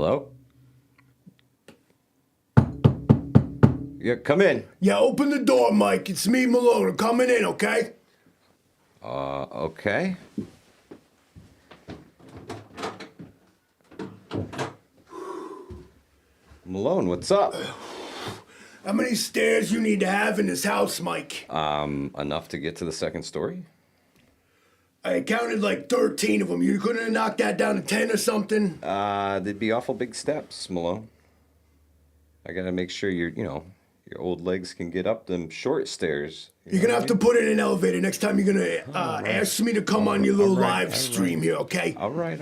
Hello? Yeah, come in. Yeah, open the door, Mike. It's me, Malone. I'm coming in, okay? Okay. Malone, what's up? How many stairs you need to have in this house, Mike? Enough to get to the second story? I counted like 13 of them. You couldn't have knocked that down to 10 or something? They'd be awful big steps, Malone. I gotta make sure your old legs can get up them short stairs. You're gonna have to put it in an elevator next time you're gonna ask me to come on your little live stream here, okay? All right.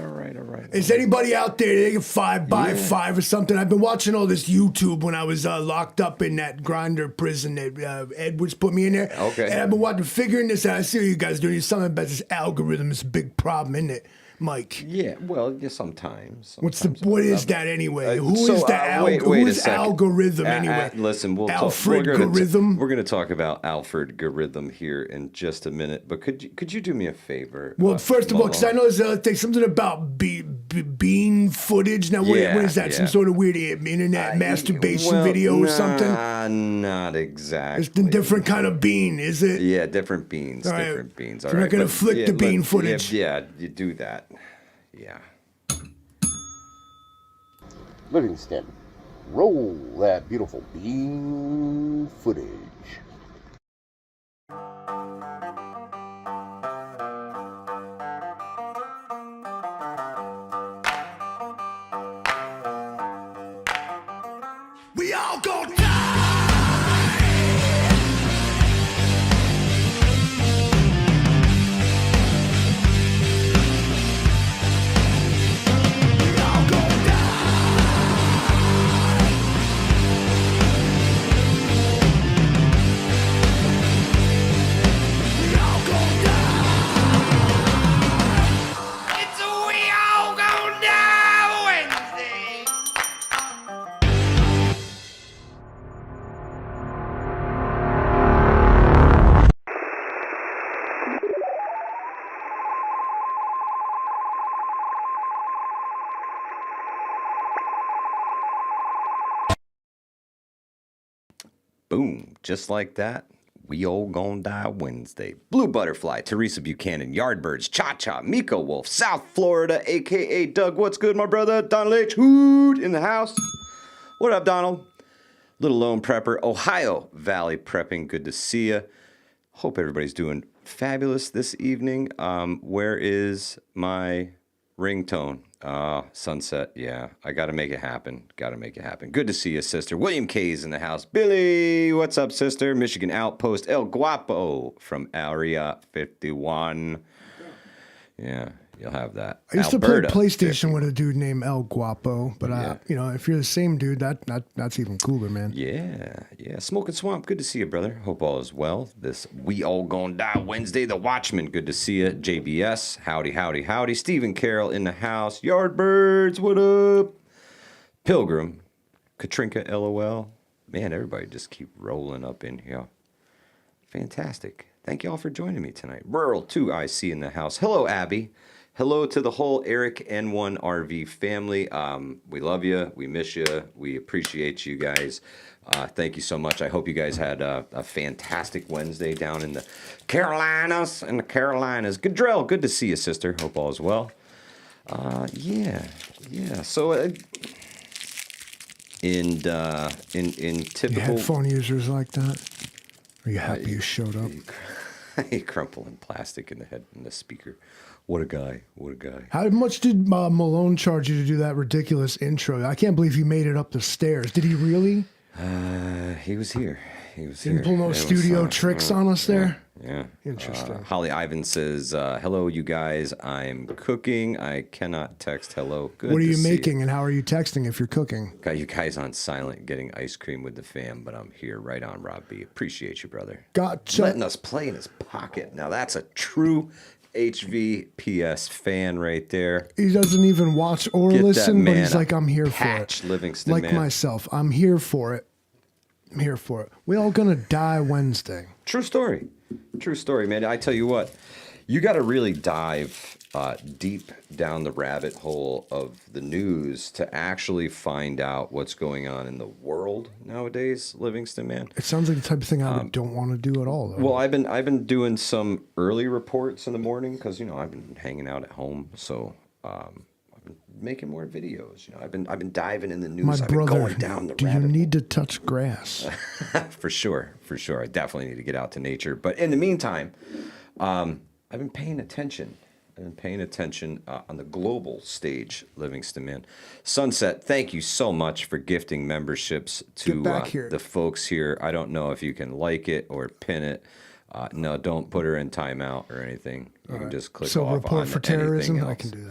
Is anybody out there that can 5x5 or something? I've been watching all this YouTube when I was locked up in that grinder prison that Edwards put me in there. Okay. And I've been figuring this out. I see what you guys doing. There's something about this algorithm. It's a big problem, isn't it, Mike? Yeah, well, yeah, sometimes. What is that anyway? Who so, is the wait a second. algorithm anyway? Listen, Alfred Algorithm. We're gonna talk about Alfred Algorithm here in just a minute. But could you do me a favor? Well, first of all, because I know there's other thing, something about bean footage. Now, what is that? Some sort of weird internet masturbation video or something? Not exactly. It's a different kind of bean, is it? Yeah, different beans. All right. Different beans. So we're not gonna flick the bean footage. Yeah, you do that. Yeah. Livingston, roll that beautiful bean footage. We all gonna die! Boom. Just like that. We all gonna die Wednesday. Blue Butterfly, Teresa Buchanan, Yardbirds, Cha-Cha, Miko Wolf, South Florida, a.k.a. Doug. What's good, my brother? Donald H. Hoot in the house. What up, Donald? Little Lone Prepper, Ohio Valley Prepping. Good to see you. Hope everybody's doing fabulous this evening. Where is my ringtone? Sunset. Yeah, I got to make it happen. Good to see you, sister. William K's in the house. Billy, what's up, sister? Michigan Outpost. El Guapo from Area 51. Yeah, you'll have that. I used Alberta, to play PlayStation 50. with a dude named El Guapo, but if you're the same dude, that's even cooler, man. Yeah. Smoking Swamp, good to see you, brother. Hope all is well. This We All Gonna Die Wednesday. The Watchman, good to see you. JBS, howdy. Stephen Carroll in the house. Yardbirds, what up? Pilgrim, Katrinka, LOL. Man, everybody just keep rolling up in here. Fantastic. Thank you all for joining me tonight. Rural 2IC in the house. Hello, Abby. Hello to the whole Eric N1 RV family. We love you. We miss you. We appreciate you guys. Thank you so much. I hope you guys had a fantastic Wednesday down in the Carolinas. Goodrell, good to see you, sister. Hope all is well. Yeah. So in typical Headphone users like that. Are you happy you showed up? He crumpling plastic in the head in the speaker. What a guy. How much did Malone charge you to do that ridiculous intro? I can't believe he made it up the stairs. Did he really? He was here. Didn't pull no studio tricks on us there? Yeah. Interesting. Holly Ivan says, hello, you guys. I'm cooking. I cannot text hello. Good What are to you see making and how are you texting if you're cooking? Got you guys on silent getting ice cream with the fam, but I'm here right on, Rob B. Appreciate you, brother. Gotcha. Letting us play in his pocket. Now, that's a true HVPS fan right there. He doesn't even watch or listen, but he's like, I'm here for it. Livingston, like man. myself, I'm here for it. We all gonna die Wednesday. True story, man. I tell you what, you got to really dive deep down the rabbit hole of the news to actually find out what's going on in the world nowadays, Livingston, man. It sounds like the type of thing I don't want to do at all, though. Well, I've been doing some early reports in the morning because I've been hanging out at home, so I've been making more videos. I've been diving in the news. My I've brother, been going down the do you rabbit need to touch grass? for sure. I definitely need to get out to nature. But in the meantime, I've been paying attention. On the global stage, Livingston, man. Sunset, thank you so much for gifting memberships to the folks here. I don't know if you can like it or pin it. No, don't put her in timeout or anything. You can just click off report on for terrorism. anything else. I can do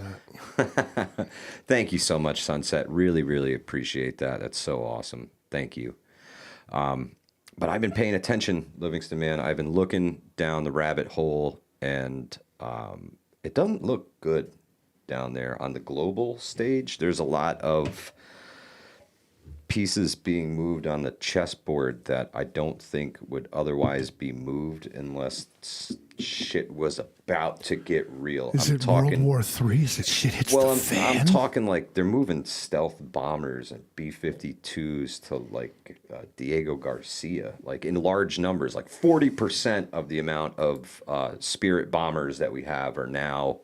that. Thank you so much, Sunset. Really, really appreciate that. That's so awesome. Thank you. But I've been paying attention, Livingston, man. I've been looking down the rabbit hole, and it doesn't look good down there on the global stage. There's a lot of pieces being moved on the chessboard that I don't think would otherwise be moved unless shit was about to get real. Is it World War III? Is it shit hits the fan? I'm talking like they're moving stealth bombers and B-52s to like Diego Garcia, like in large numbers. Like 40% of the amount of Spirit bombers that we have are now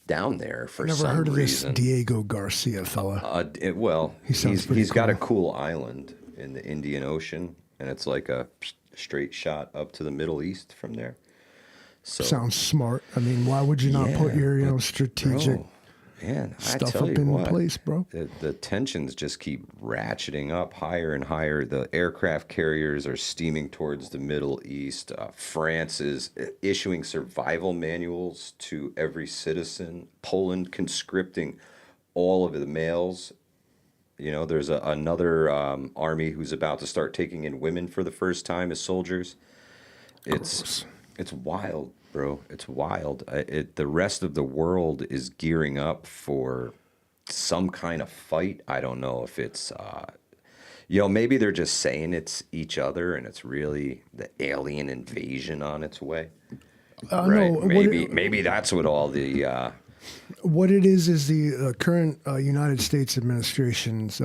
down there for some reason. Never heard of this Diego Garcia fella. He's got a cool island in the Indian Ocean, and it's like a straight shot up to the Middle East from there. So, sounds smart. I mean, why would you not put your strategic stuff up in place, bro? The tensions just keep ratcheting up higher and higher. The aircraft carriers are steaming towards the Middle East. France is issuing survival manuals to every citizen. Poland conscripting all of the males. There's another army who's about to start taking in women for the first time as soldiers. It's wild, bro. It's wild. The rest of the world is gearing up for some kind of fight. I don't know if it's, maybe they're just saying it's each other and it's really the alien invasion on its way. Right? No, maybe that's what all the... What it is the current United States administration's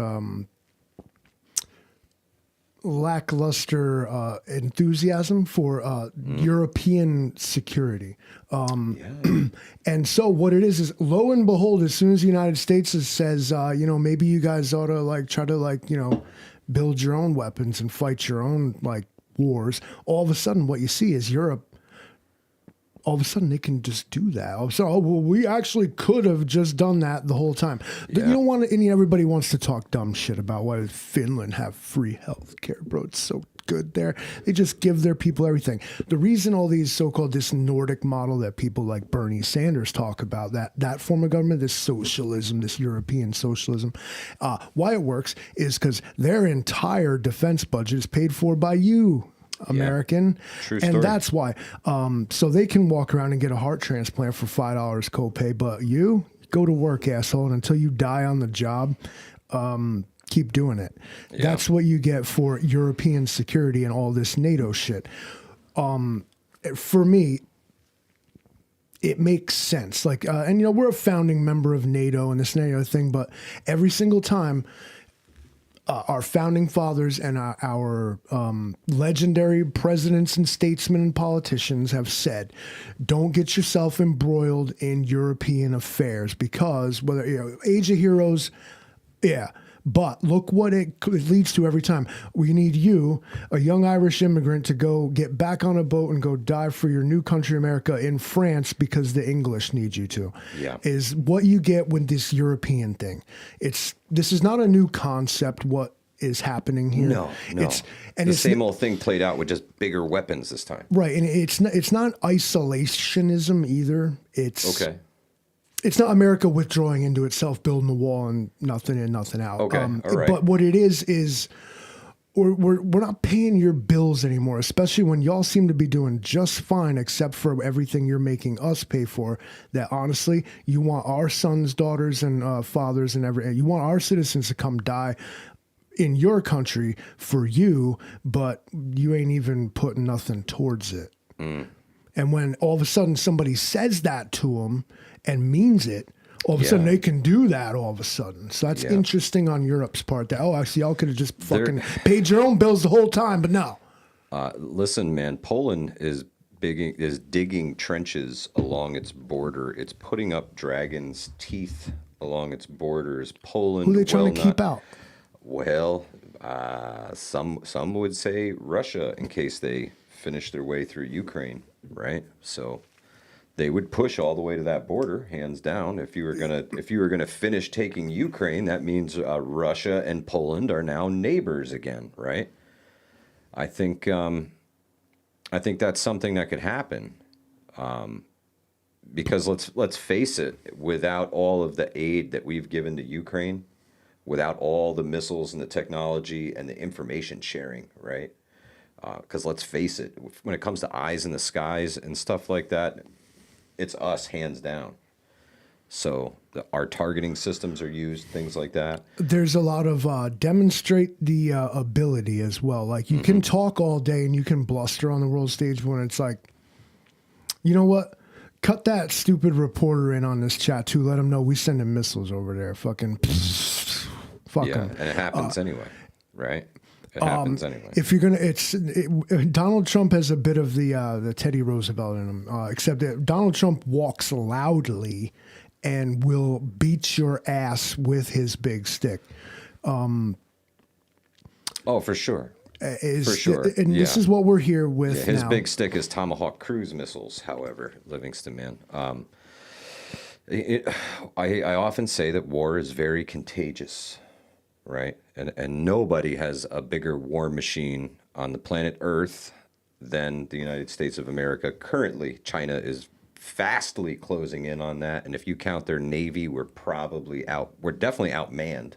lackluster enthusiasm for European security. And so what it is lo and behold, as soon as the United States says, maybe you guys ought to try to build your own weapons and fight your own wars, all of a sudden what you see is Europe. All of a sudden, they can just do that. So, we actually could have just done that the whole time. But you don't want to, everybody wants to talk dumb shit about why Finland have free health care, bro. It's so good there. They just give their people everything. The reason all these this Nordic model that people like Bernie Sanders talk about, that form of government, this socialism, this European socialism, why it works is because their entire defense budget is paid for by you, American. True story. And that's why. So they can walk around and get a heart transplant for $5 copay, but you go to work, asshole, and until you die on the job, keep doing it. That's what you get for European security and all this NATO shit. For me, it makes sense. We're a founding member of NATO and this NATO thing, but every single time our founding fathers and our legendary presidents and statesmen and politicians have said, don't get yourself embroiled in European affairs because Age of Heroes, but look what it leads to every time. We need you, a young Irish immigrant, to go get back on a boat and go die for your new country, America, in France because the English need you to. Is what you get with this European thing. This is not a new concept. What is happening here? No. It's the same old thing played out with just bigger weapons this time. Right, and it's not isolationism either. It's not America withdrawing into itself, building a wall and nothing in, nothing out. Okay, all right. But what it is we're not paying your bills anymore, especially when y'all seem to be doing just fine, except for everything you're making us pay for. That honestly, you want our sons, daughters, and fathers, and you want our citizens to come die in your country for you, but you ain't even putting nothing towards it. And when all of a sudden somebody says that to them and means it, all of a sudden Yeah. they can do that all of a sudden. So that's Yeah. interesting on Europe's part. That, actually, y'all could have just fucking paid your own bills the whole time, but no. Listen, man, Poland is digging trenches along its border. It's putting up dragons' teeth along its borders. Poland. Who are they trying to keep out? Well, some would say Russia in case they finish their way through Ukraine, right? So they would push all the way to that border, hands down. If you were gonna finish taking Ukraine, that means Russia and Poland are now neighbors again, right? I think that's something that could happen, because let's face it, without all of the aid that we've given to Ukraine, without all the missiles and the technology and the information sharing, right? Because let's face it, when it comes to eyes in the skies and stuff like that, it's us hands down. So our targeting systems are used, things like that. There's a lot of demonstrate the ability as well. Like you can talk all day and you can bluster on the world stage when it's like, you know what? Cut that stupid reporter in on this chat too. Let him know we sending missiles over there. Fucking, fuck Yeah, him. and it happens anyway, right? It happens anyway. If you're gonna, Donald Trump has a bit of the Teddy Roosevelt in him, except that Donald Trump walks loudly and will beat your ass with his big stick. Oh, for sure. For sure, And this is what we're here with Yeah, his now. big stick is Tomahawk cruise missiles, however, Livingston, man. I often say that war is very contagious, right? And nobody has a bigger war machine on the planet Earth than the United States of America. Currently, China is fastly closing in on that. And if you count their Navy, we're definitely outmanned.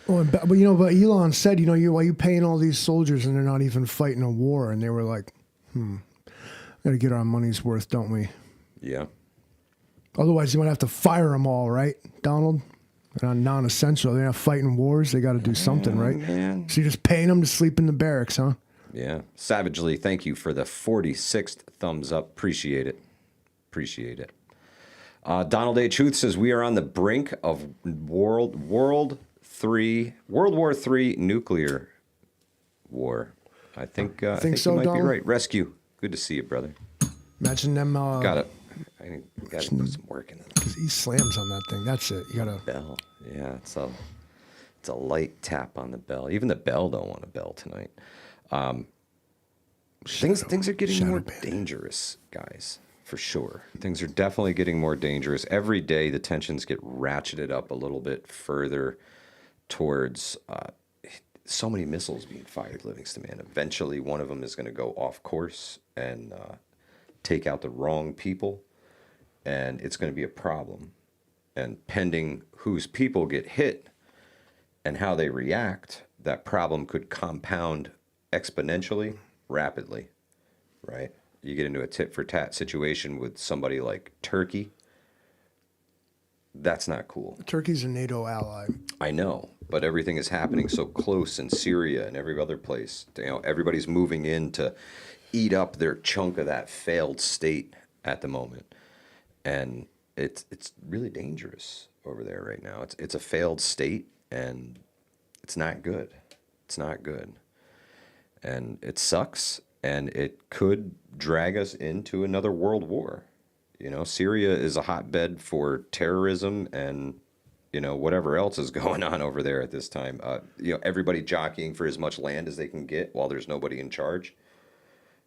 Well, but Elon said, why are you paying all these soldiers and they're not even fighting a war? And they were like, got to get our money's worth, don't we? Yeah. Otherwise, you might have to fire them all, right, Donald? They're non-essential. They're not fighting wars. They got to do something, right? Man. So you're just paying them to sleep in the barracks, huh? Yeah. Savagely, thank you for the 46th thumbs up. Appreciate it. Donald A. Truth says we are on the brink of World War III nuclear war. I think so, you might be Donald? right. Rescue. Good to see you, brother. Imagine them. Got it. I got to put some work in it. Because he slams on that thing. That's it. You gotta. Bell. Yeah, it's a light tap on the bell. Even the bell don't want a bell tonight. Things are getting more dangerous, guys, for sure. Things are definitely getting more dangerous. Every day the tensions get ratcheted up a little bit further towards so many missiles being fired, Livingston, man. Eventually one of them is going to go off course and take out the wrong people, and it's going to be a problem. And pending whose people get hit and how they react, that problem could compound exponentially, rapidly, right? You get into a tit-for-tat situation with somebody like Turkey. That's not cool. Turkey's a NATO ally. I know, but everything is happening so close in Syria and every other place. Everybody's moving in to eat up their chunk of that failed state at the moment. And it's really dangerous over there right now. It's a failed state, and it's not good. It's not good. And it sucks, and it could drag us into another world war. Syria is a hotbed for terrorism and, whatever else is going on over there at this time. Everybody jockeying for as much land as they can get while there's nobody in charge.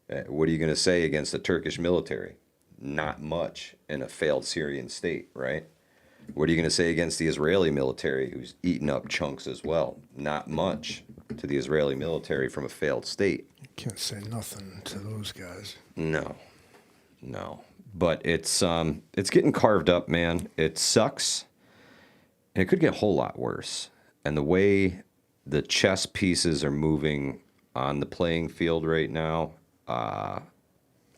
What are you going to say against the Turkish military? Not much in a failed Syrian state, right? What are you going to say against the Israeli military, who's eaten up chunks as well? Not much to the Israeli military from a failed state. You can't say nothing to those guys. No. But it's getting carved up, man. It sucks, and it could get a whole lot worse. And the way the chess pieces are moving on the playing field right now,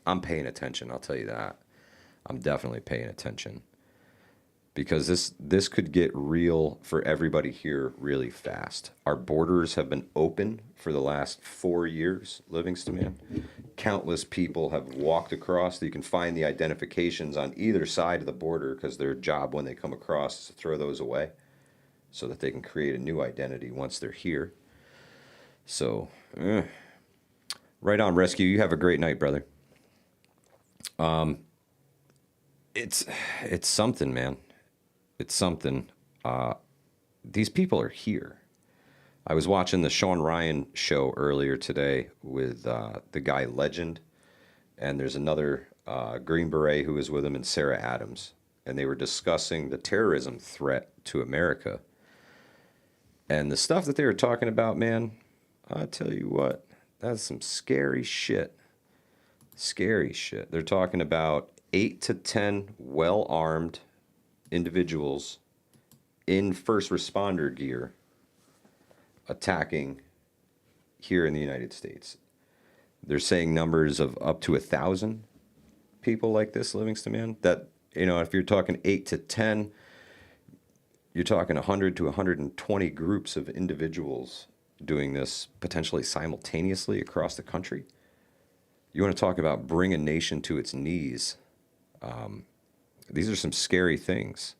I'm paying attention. I'll tell you that. I'm definitely paying attention. because this could get real for everybody here really fast. Our borders have been open for the last 4 years, Livingston, man. Countless people have walked across. You can find the identifications on either side of the border because their job when they come across is to throw those away so that they can create a new identity once they're here. So, right on, Rescue. You have a great night, brother. It's something, man. It's something. These people are here. I was watching the Sean Ryan show earlier today with the guy Legend, and there's another Green Beret who was with him, and Sarah Adams, and they were discussing the terrorism threat to America. And the stuff that they were talking about, man, I tell you what, that's some scary shit. Scary shit. They're talking about 8 to 10 well-armed individuals in first responder gear attacking here in the United States. They're saying numbers of up to 1,000 people like this, Livingston, man. That, if you're talking 8 to 10, you're talking 100 to 120 groups of individuals doing this potentially simultaneously across the country. You want to talk about bring a nation to its knees. These are some scary things,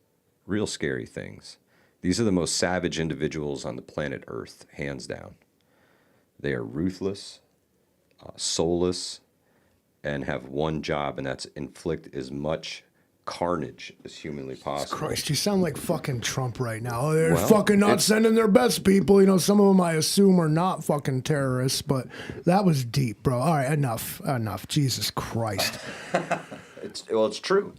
real scary things. These are the most savage individuals on the planet Earth, hands down. They are ruthless, soulless, and have one job, and that's inflict as much carnage as humanly possible. Christ, you sound like fucking Trump right now. They're Well, fucking not sending their best people. Some of them I assume are not fucking terrorists, but that was deep, bro. All right, enough. Jesus Christ. It's true.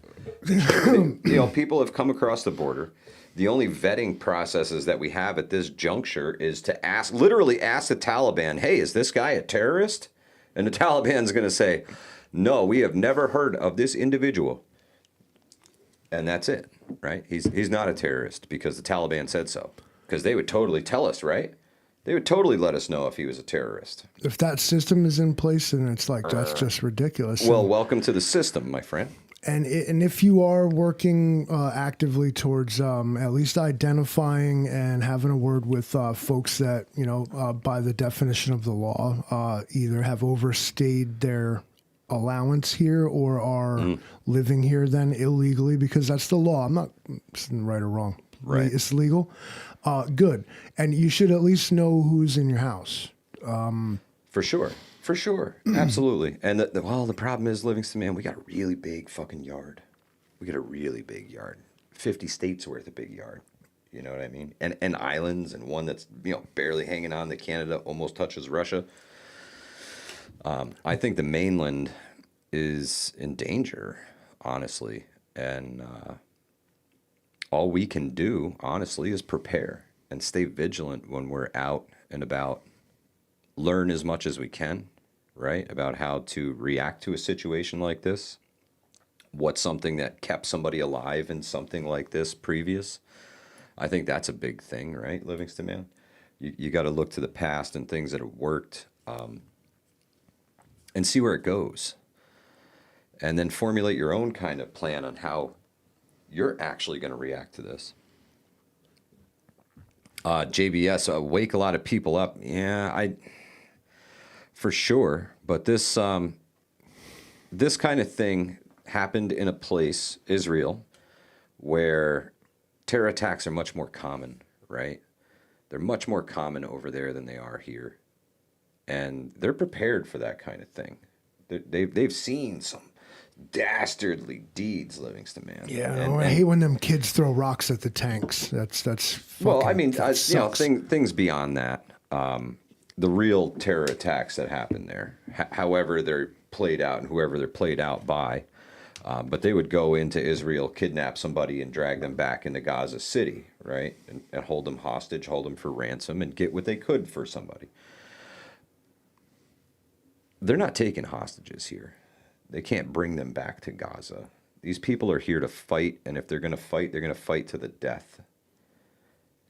People have come across the border. The only vetting processes that we have at this juncture is to literally ask the Taliban, hey, is this guy a terrorist? And the Taliban's going to say, no, we have never heard of this individual. And that's it, right? He's not a terrorist because the Taliban said so. Because they would totally tell us, right? They would totally let us know if he was a terrorist. If that system is in place, then it's like, that's just ridiculous. Well, welcome to the system, my friend. And if you are working actively towards at least identifying and having a word with folks that, by the definition of the law, either have overstayed their allowance here or are living here then illegally, because that's the law. I'm not saying right or wrong. Right. It's legal. Good. And you should at least know who's in your house. For sure. Absolutely. And the problem is, Livingston, man, we got a really big fucking yard. We got a really big yard. 50 states worth of big yard. You know what I mean? And islands, and one that's, barely hanging on that Canada almost touches Russia. I think the mainland is in danger, honestly. And all we can do, honestly, is prepare and stay vigilant when we're out and about. Learn as much as we can, right, about how to react to a situation like this. What's something that kept somebody alive in something like this previous? I think that's a big thing, right, Livingston, man? You got to look to the past and things that have worked and see where it goes. And then formulate your own kind of plan on how you're actually going to react to this. JBS, wake a lot of people up. Yeah, for sure. But this kind of thing happened in a place, Israel, where terror attacks are much more common, right? They're much more common over there than they are here. And they're prepared for that kind of thing. They've seen some dastardly deeds, Livingston, man. Yeah, I hate when them kids throw rocks at the tanks. That's well, I mean, sucks. things beyond that. The real terror attacks that happen there, however they're played out and whoever they're played out by. But they would go into Israel, kidnap somebody, and drag them back into Gaza City, right? And hold them hostage, hold them for ransom, and get what they could for somebody. They're not taking hostages here. They can't bring them back to Gaza. These people are here to fight, and if they're going to fight, they're going to fight to the death.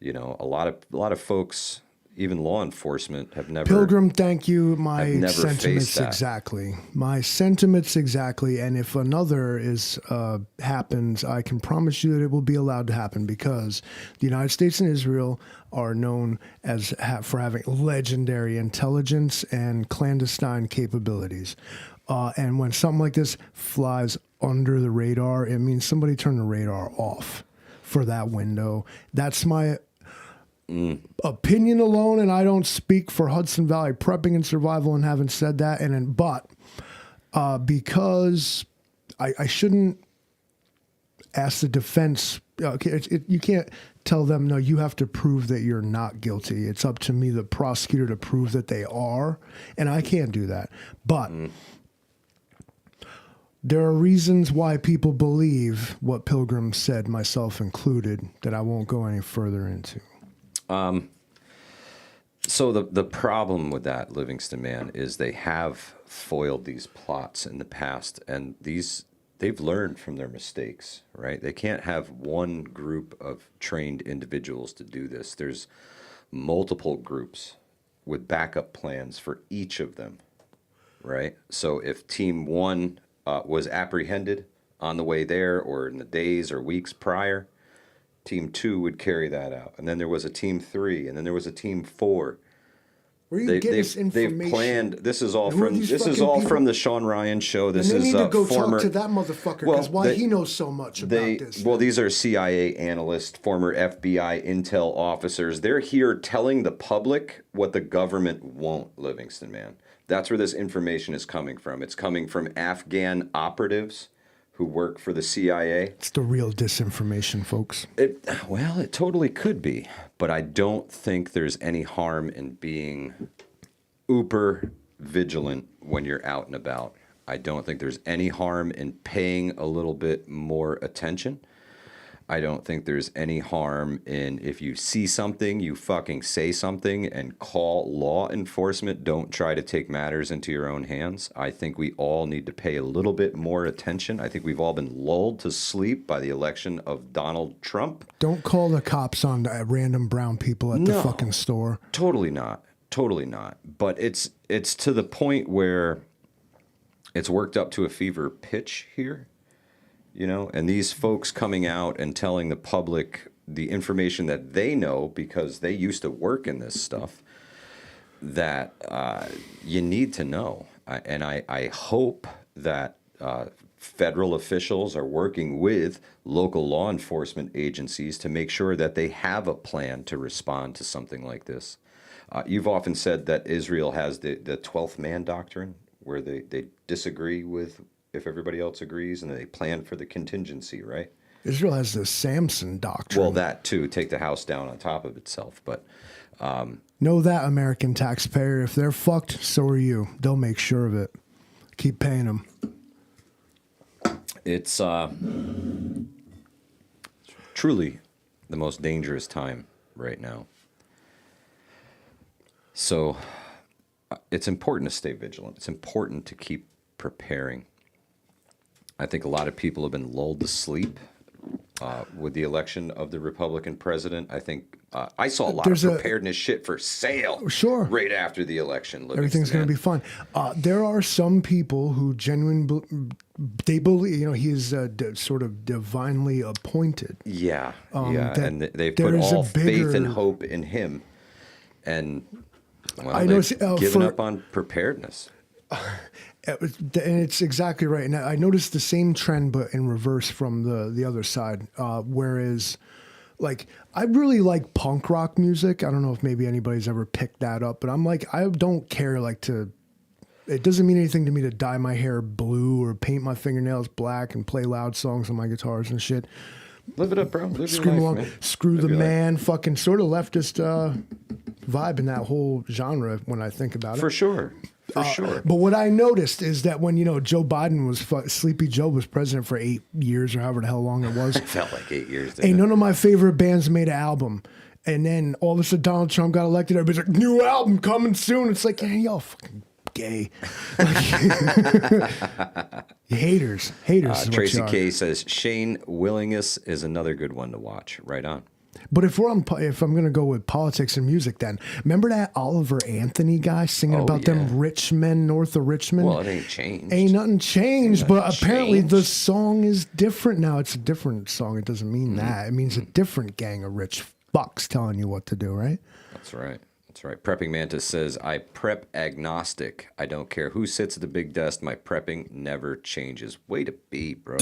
A lot of folks, even law enforcement have never. Pilgrim, thank you. My I've never sentiments faced that. exactly. My sentiments exactly. And if another is happens, I can promise you that it will be allowed to happen because the United States and Israel are known as for having legendary intelligence and clandestine capabilities. And when something like this flies under the radar, it means somebody turned the radar off for that window. That's my opinion alone, and I don't speak for Hudson Valley prepping and survival and having said that. But because I shouldn't ask the defense, you can't tell them, no, you have to prove that you're not guilty. It's up to me, the prosecutor, to prove that they are, and I can't do that. But there are reasons why people believe what Pilgrim said, myself included, that I won't go any further into. So the problem with that, Livingston man, is they have foiled these plots in the past, and they've learned from their mistakes, right? They can't have one group of trained individuals to do this. There's multiple groups with backup plans for each of them, right? So if Team 1 was apprehended on the way there or in the days or weeks prior, Team 2 would carry that out. And then there was a Team 3, and then there was a Team 4. Where are you getting this information? They've planned. This is all Who are from these this is fucking all people? from the Sean Ryan show. This And they is need to go former. talk to that motherfucker because he knows so much about this. Well, these are CIA analysts, former FBI intel officers. They're here telling the public what the government won't, Livingston man. That's where this information is coming from. It's coming from Afghan operatives who work for the CIA. It's the real disinformation, folks. It totally could be, but I don't think there's any harm in being uber vigilant when you're out and about. I don't think there's any harm in paying a little bit more attention. I don't think there's any harm in, if you see something, you fucking say something and call law enforcement. Don't try to take matters into your own hands. I think we all need to pay a little bit more attention. I think we've all been lulled to sleep by the election of Donald Trump. Don't call the cops on random brown people at the fucking store. Totally not. Totally not. But it's to the point where it's worked up to a fever pitch here. You know, and these folks coming out and telling the public the information that they know because they used to work in this stuff that you need to know. I hope that federal officials are working with local law enforcement agencies to make sure that they have a plan to respond to something like this. You've often said that Israel has the 12th man doctrine, where they disagree with if everybody else agrees, and they plan for the contingency, right? Israel has the Samson doctrine. Well, that too, take the house down on top of itself. But know that, American taxpayer, if they're fucked, so are you. They'll make sure of it. Keep paying them. It's truly the most dangerous time right now. So it's important to stay vigilant. It's important to keep preparing. I think a lot of people have been lulled to sleep with the election of the Republican president. I think I saw a lot of preparedness shit for sale. Sure. Right after the election. Everything's going to be fine. There are some people who they believe, you know, he is sort of divinely appointed. Yeah. And they put all faith and hope in him. And they've given up on preparedness. And it's exactly right. And I noticed the same trend, but in reverse from the other side. Whereas, like, I really like punk rock music. I don't know if maybe anybody's ever picked that up, but I'm like, I don't care, it doesn't mean anything to me to dye my hair blue or paint my fingernails black and play loud songs on my guitars and shit. Live it up, bro. Live Scream your life, along. man. Screw the man. Fucking sort of leftist vibe in that whole genre when I think about it. For sure. For sure. But what I noticed is that when, Joe Biden was, Sleepy Joe was president for 8 years or however the hell long it was. It felt like 8 years. None of my favorite bands made an album. And then all of a sudden Donald Trump got elected. Everybody's like, new album coming soon. It's like, hey, y'all fucking gay. Haters. Tracy K says, Shane Willingness is another good one to watch. Right on. But if I'm gonna go with politics and music, then remember that Oliver Anthony guy singing about them rich men north of Richmond? Well, it ain't changed. Ain't nothing changed, Ain't nothing but apparently the changed. song is different now. It's a different song. It doesn't mean that. It means a different gang of rich fucks telling you what to do, right? That's right. That's right. Prepping Mantis says, I prep agnostic. I don't care who sits at the big desk. My prepping never changes. Way to be, bro.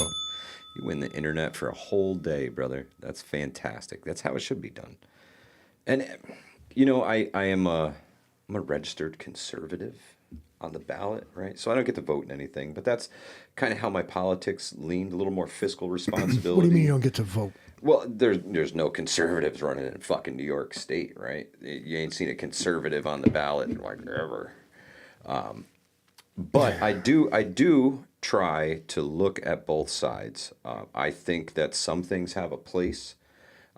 You win the internet for a whole day, brother. That's fantastic. That's how it should be done. And, you know, I'm a registered conservative on the ballot, right? So I don't get to vote in anything, but that's kind of how my politics leaned, a little more fiscal responsibility. What do you mean you don't get to vote? Well, there's no conservatives running in fucking New York State, right? You ain't seen a conservative on the ballot like ever. But I do try to look at both sides. I think that some things have a place.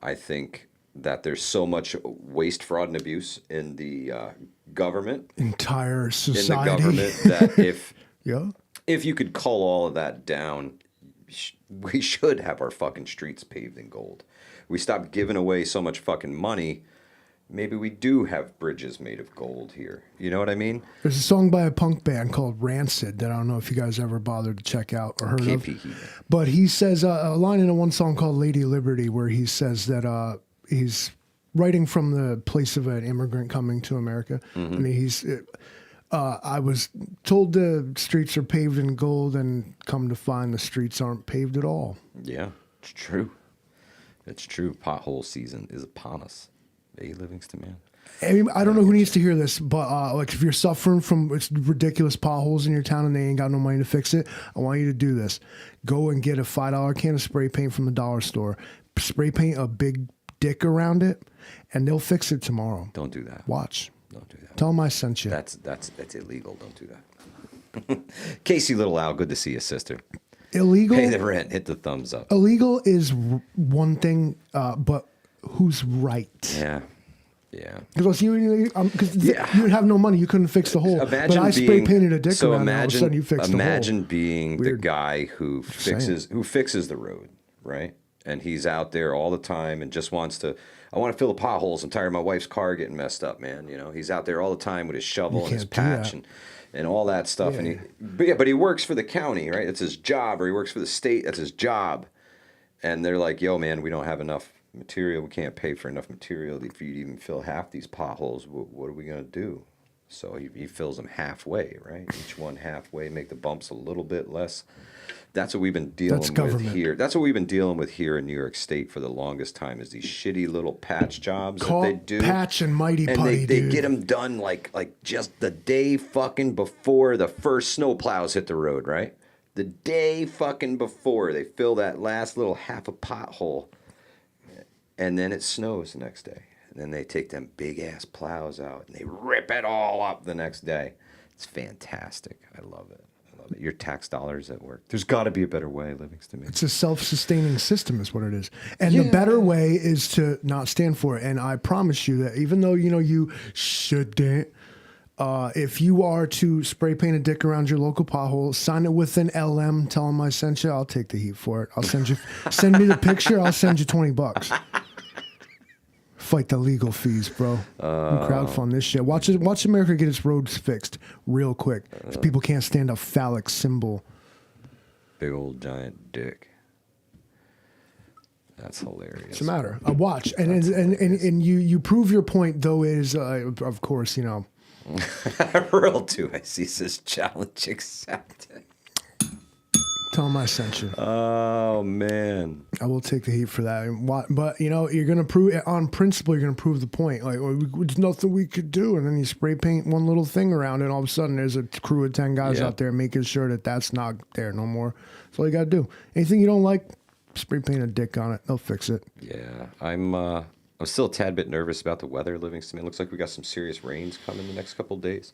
I think that there's so much waste, fraud, and abuse in the government, Entire in society. the government, that Yeah. if you could cull all of that down, we should have our fucking streets paved in gold. We stop giving away so much fucking money. Maybe we do have bridges made of gold here. You know what I mean? There's a song by a punk band called Rancid that I don't know if you guys ever bothered to check out or heard of. But he says a line in one song called Lady Liberty where he says that he's writing from the place of an immigrant coming to America. And I was told the streets are paved in gold, and come to find the streets aren't paved at all. Yeah, it's true. It's true. Pothole season is upon us. Hey, Livingston, man. I mean, I don't know who needs to hear this, but like if you're suffering from ridiculous potholes in your town and they ain't got no money to fix it, I want you to do this. Go and get a $5 can of spray paint from the dollar store. Spray paint a big dick around it, and they'll fix it tomorrow. Don't do that. Watch. Don't do that. Tell them I sent you. That's illegal. Don't do that. Casey Little Al, good to see you, sister. Illegal. Pay the rent. Hit the thumbs up. Illegal is one thing, but who's right? Yeah. Yeah. Because you would have no money, you couldn't fix the hole. Imagine but I spray painted a dick around, and all of a sudden you fixed the hole. Imagine being Weird. the guy who fixes the road, right? And he's out there all the time and just wants to. I want to fill the potholes. I'm tired of my wife's car getting messed up, man. You know, he's out there all the time with his shovel and his patch and all that stuff. Yeah. And but he works for the county, right? It's his job, or he works for the state. That's his job. And they're like, "Yo, man, we don't have enough material. We can't pay for enough material for you to even fill half these potholes. What are we gonna do?" So he fills them halfway, right? Each one halfway, make the bumps a little bit less. That's what we've been dealing with here. That's what we've been dealing with here in New York State for the longest time, is these shitty little patch jobs that they do. Patch and mighty putty, they get them done like just the day fucking before the first snow plows hit the road, right? The day fucking before they fill that last little half a pothole, and then it snows the next day. And then they take them big ass plows out and they rip it all up the next day. It's fantastic. I love it. Your tax dollars at work. There's got to be a better way, Livingston. It's a self-sustaining system is what it is. And the better way is to not stand for it. And I promise you that even though, you shouldn't, if you are to spray paint a dick around your local pothole, sign it with an LM, tell them I sent you, I'll take the heat for it. I'll send me the picture, I'll send you $20. Fight the legal fees, bro. Crowdfund this shit. Watch America get its roads fixed real quick. People can't stand a phallic symbol. Big old giant dick. That's hilarious. What's the matter? Watch. And you prove your point, though, is, of course, Real too. I see this challenge accepted. Tell them I sent you. Oh, man. I will take the heat for that. But, you're going to prove, on principle, you're going to prove the point. Like, there's nothing we could do. And then you spray paint one little thing around it, and all of a sudden there's a crew of 10 guys out there making sure that that's not there no more. That's all you got to do. Anything you don't like, spray paint a dick on it. They'll fix it. Yeah. I'm still a tad bit nervous about the weather, Livingston. It looks like we got some serious rains coming the next couple of days.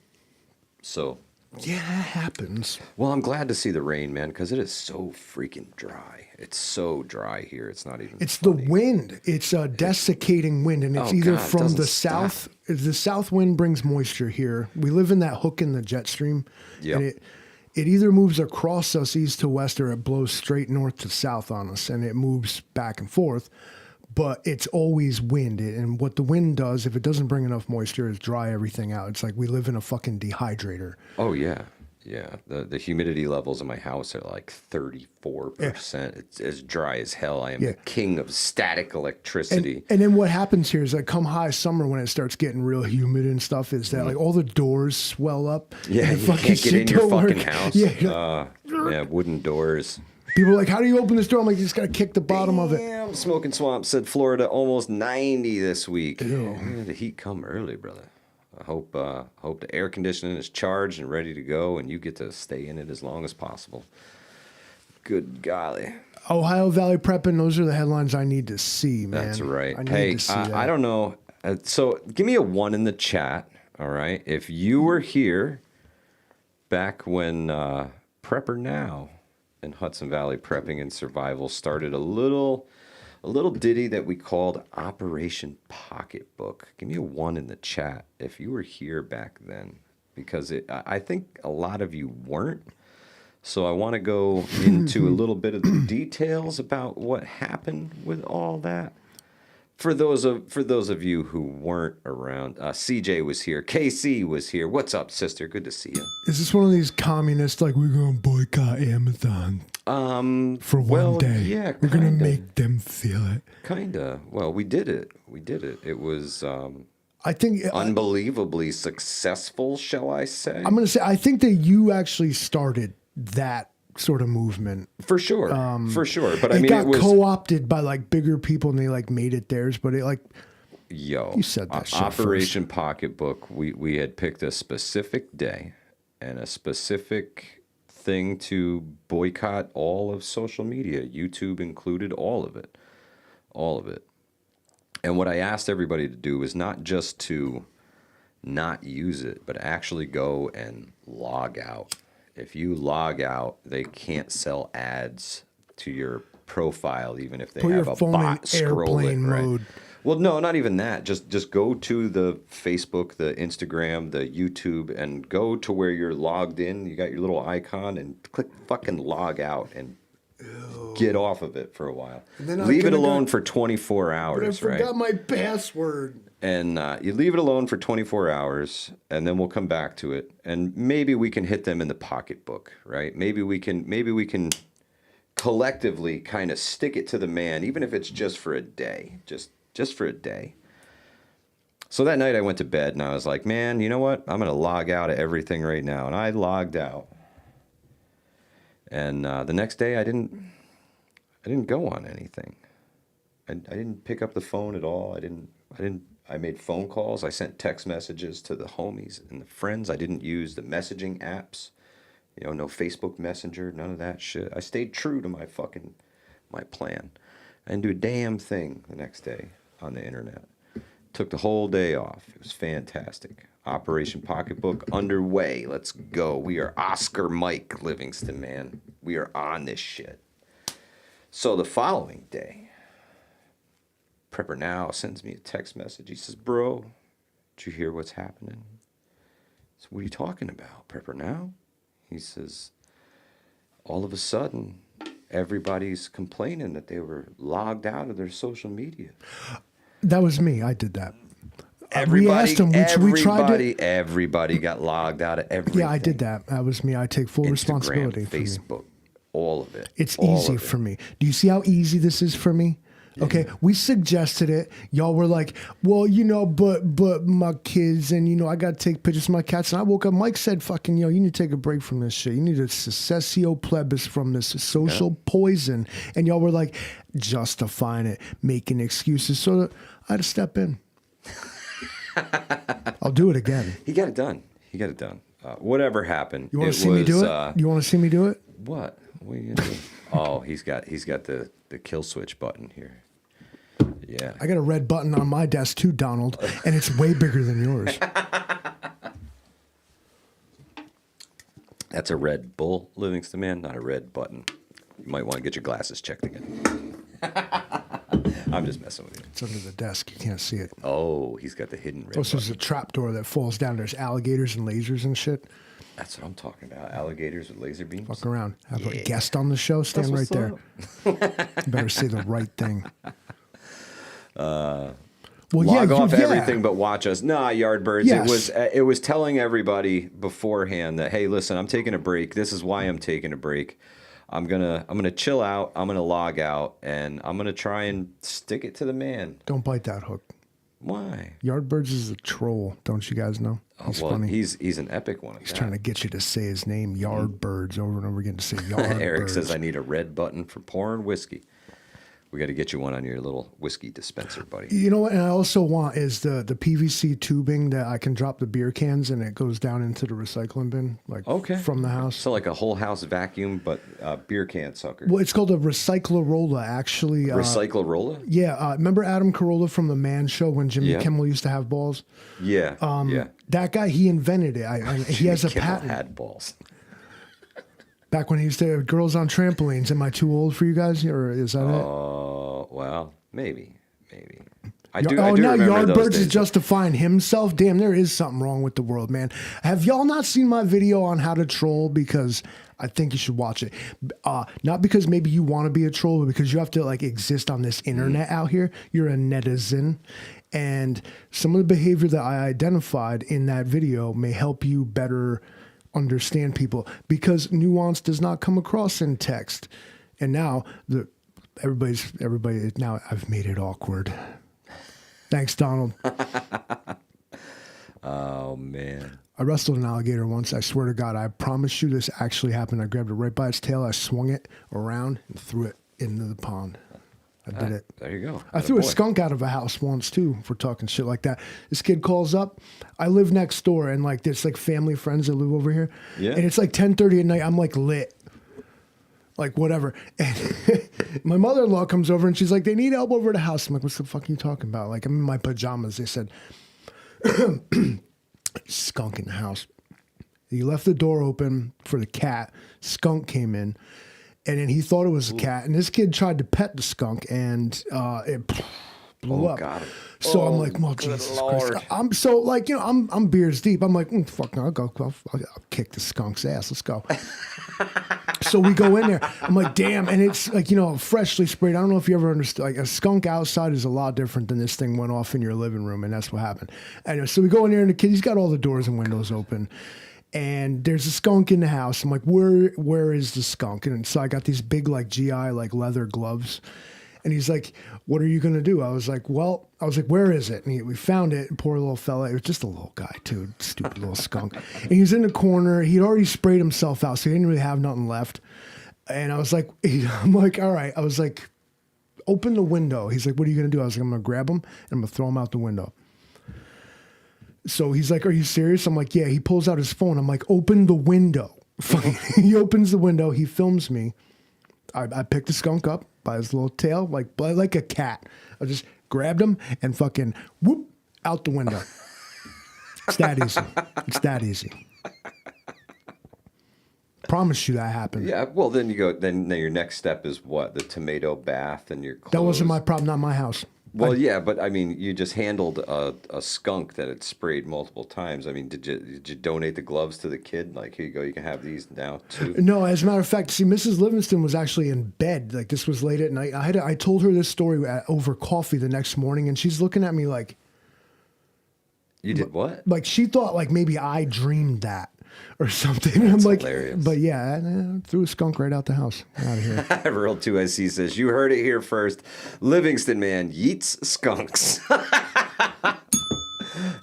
So... yeah, it happens. Well, I'm glad to see the rain, man, because it is so freaking dry. It's so dry here. It's not even. It's funny. the wind. It's a desiccating wind, and it's either from the south. The south wind brings moisture here. We live in that hook in the jet stream, and it either moves across us east to west, or it blows straight north to south on us, and it moves back and forth. but it's always wind. And what the wind does, if it doesn't bring enough moisture, is dry everything out. It's like we live in a fucking dehydrator. Oh, yeah. Yeah. The humidity levels in my house are like 34%. It's as dry as hell. I am the king of static electricity. And then what happens here is like come high summer when it starts getting real humid and stuff is that like all the doors swell up. Yeah, and you can't get in your fucking house. Yeah. Yeah, wooden doors. People are like, how do you open this door? I'm like, you just got to kick the bottom of it. Damn, Smoking Swamp said Florida almost 90 this week. Ew. Yeah, the heat come early, brother. I hope the air conditioning is charged and ready to go, and you get to stay in it as long as possible. Good golly. Ohio Valley prepping, those are the headlines I need to see, man. That's right. I need Hey, to see that. I don't know. So give me a 1 in the chat, all right? If you were here back when Prepper Now and Hudson Valley Prepping and Survival started a little ditty that we called Operation Pocketbook. Give me a 1 in the chat if you were here back then, because I think a lot of you weren't. So I want to go into a little bit of the details about what happened with all that. For those of you who weren't around, CJ was here, KC was here. What's up, sister? Good to see you. Is this one of these communists like we're going to boycott Amazon? For one day. Yeah, we're going to make them feel it. Kinda. Well, we did it. It was I think unbelievably successful, shall I say? I'm going to say I think that you actually started that sort of movement. For sure. But it got co-opted by like bigger people and they like made it theirs, but it like you said that shit Operation Pocketbook, we had picked a specific day and a specific thing to boycott all of social media, YouTube included, all of it. And what I asked everybody to do was not just to not use it, but actually go and log out. If you log out, they can't sell ads to your profile, even if they have a bot scroll it. Right? Mode. Well, no, not even that. Just go to the Facebook, the Instagram, the YouTube, and go to where you're logged in. You got your little icon, and click fucking log out and get off of it for a while. Leave it alone for 24 hours, but I right? forgot my password. And you leave it alone for 24 hours, and then we'll come back to it, and maybe we can hit them in the pocketbook, right? Maybe we can collectively kind of stick it to the man, even if it's just for a day, just for a day. So that night I went to bed, and I was like, man, you know what? I'm going to log out of everything right now, and I logged out. And the next day I didn't go on anything. I didn't pick up the phone at all. I made phone calls. I sent text messages to the homies and the friends. I didn't use the messaging apps. No Facebook Messenger, none of that shit. I stayed true to my plan. I didn't do a damn thing the next day on the internet. Took the whole day off. It was fantastic. Operation Pocketbook underway. Let's go. We are Oscar Mike Livingston, man. We are on this shit. So the following day, Prepper Now sends me a text message. He says, bro, did you hear what's happening? So what are you talking about, Prepper Now? He says, all of a sudden, everybody's complaining that they were logged out of their social media. That was me. I did that. Everybody, we asked him, everybody got logged out of everything. Yeah, I did that. That was me. I take full Instagram, responsibility for Facebook, all of it. It's easy for me. Do you see how easy this is for me? Okay, we suggested it. Y'all were like, well, but my kids and, I got to take pictures of my cats. And I woke up, Mike said, fucking, you need to take a break from this shit. You need to cessio plebis from this social poison. And y'all were like, justifying it, making excuses. So I had to step in. I'll do it again. He got it done. Whatever happened. You want to see me do it? You want to see me do it? What? What are you gonna do? Oh, he's got the kill switch button here. Yeah. I got a red button on my desk too, Donald, and it's way bigger than yours. That's a Red Bull, Livingston, man, not a red button. You might want to get your glasses checked again. I'm just messing with you. It's under the desk. You can't see it. Oh, he's got the hidden red This is a trap door that falls down. There's alligators and lasers and shit. That's what I'm talking about. Alligators with laser beams. Fuck around. Have a guest on the show. Stand right there. You better say the right thing. Well, Log off yeah. everything but watch us. Nah, Yardbirds. Yes. It was telling everybody beforehand that, hey, listen, I'm taking a break. This is why I'm taking a break. I'm gonna chill out. I'm gonna log out, and I'm gonna try and stick it to the man. Don't bite that hook. Why? Yardbirds is a troll. Don't you guys know? He's funny. He's an epic one. He's trying to get you to say his name, Yardbirds, over and over again to say Yardbirds. Eric says I need a red button for pouring whiskey. We got to get you one on your little whiskey dispenser, buddy. You know what? And I also want is the PVC tubing that I can drop the beer cans and it goes down into the recycling bin, like from the house. So like a whole house vacuum, but beer can sucker. Well, it's called a Recyclarola, actually. Recyclarola? Yeah. Remember Adam Carolla from the Man Show when Jimmy Kimmel used to have balls? Yeah. That guy, he invented it. He has a Kimmel patent. had balls. Back when he used to have girls on trampolines. Am I too old for you guys, or is that it? Oh, well, maybe. I do now remember those Yardbirds days. is justifying himself. Damn, there is something wrong with the world, man. Have y'all not seen my video on how to troll? Because I think you should watch it. Not because maybe you want to be a troll, but because you have to like exist on this internet out here. You're a netizen. And some of the behavior that I identified in that video may help you better understand people, because nuance does not come across in text. And now everybody now I've made it awkward. Thanks, Donald. Oh man. I wrestled an alligator once. I swear to God, I promise you this actually happened. I grabbed it right by its tail. I swung it around and threw it into the pond. I did it. There you go. I threw a skunk out of a house once too, if we're talking shit like that. This kid calls up. I live next door, and like there's like family friends that live over here. Yeah. And it's like 10:30 at night. I'm like lit. Like whatever. And my mother-in-law comes over and she's like, they need help over at the house. I'm like, what the fuck are you talking about? Like I'm in my pajamas. They said, skunk in the house. He left the door open for the cat. Skunk came in. And then he thought it was a cat, and this kid tried to pet the skunk, and it blew up. God. So I'm like, well, Jesus Christ. I'm so like, I'm beers deep. I'm like, fuck no, I'll kick the skunk's ass. Let's go. So we go in there. I'm like, damn, and it's like, freshly sprayed. I don't know if you ever understood. Like a skunk outside is a lot different than this thing went off in your living room, and that's what happened. Anyway, so we go in there, and the kid, he's got all the doors and windows open. And there's a skunk in the house. I'm like, where is the skunk? And so I got these big like GI like leather gloves. And he's like, what are you going to do? I was like, where is it? And we found it. Poor little fella. It was just a little guy too. Stupid little skunk. And he was in the corner. He'd already sprayed himself out. So he didn't really have nothing left. And I was like, I'm like, all right. I was like, open the window. He's like, what are you going to do? I was like, I'm going to grab him and I'm going to throw him out the window. So he's like, are you serious? I'm like, yeah. He pulls out his phone. I'm like, open the window. He opens the window. He films me. I picked the skunk up by his little tail, like a cat. I just grabbed him and fucking whoop out the window. It's that easy. It's that easy. Promise you that happened. Yeah, well, then you go. Then your next step is what? The tomato bath and your clothes. That wasn't my problem, not my house. Well, yeah, but I mean, you just handled a skunk that had sprayed multiple times. I mean, did you donate the gloves to the kid? Like, here you go, you can have these now too. No, as a matter of fact, see, Mrs. Livingston was actually in bed. Like, this was late at night. I told her this story over coffee the next morning, and she's looking at me like, you did what? Like she thought like maybe I dreamed that or something. That's I'm like, hilarious. But yeah, I threw a skunk right out the house. Out of here. Real 2IC says, you heard it here first. Livingston man yeets skunks.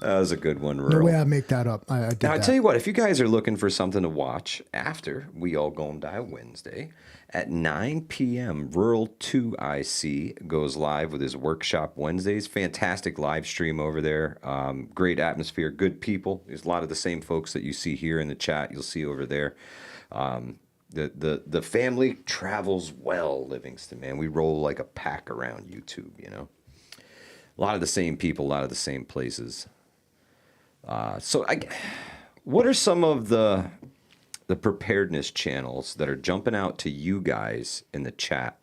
That was a good one, Rural. No way I make that up. I did now, that. I tell you what, if you guys are looking for something to watch after We All Gonna Die Wednesday, at 9 p.m., Rural 2IC goes live with his Workshop Wednesdays. Fantastic live stream over there. Great atmosphere, good people. There's a lot of the same folks that you see here in the chat. You'll see over there. The family travels well, Livingston, man. We roll like a pack around YouTube, you know. A lot of the same people, a lot of the same places. What are some of the preparedness channels that are jumping out to you guys in the chat?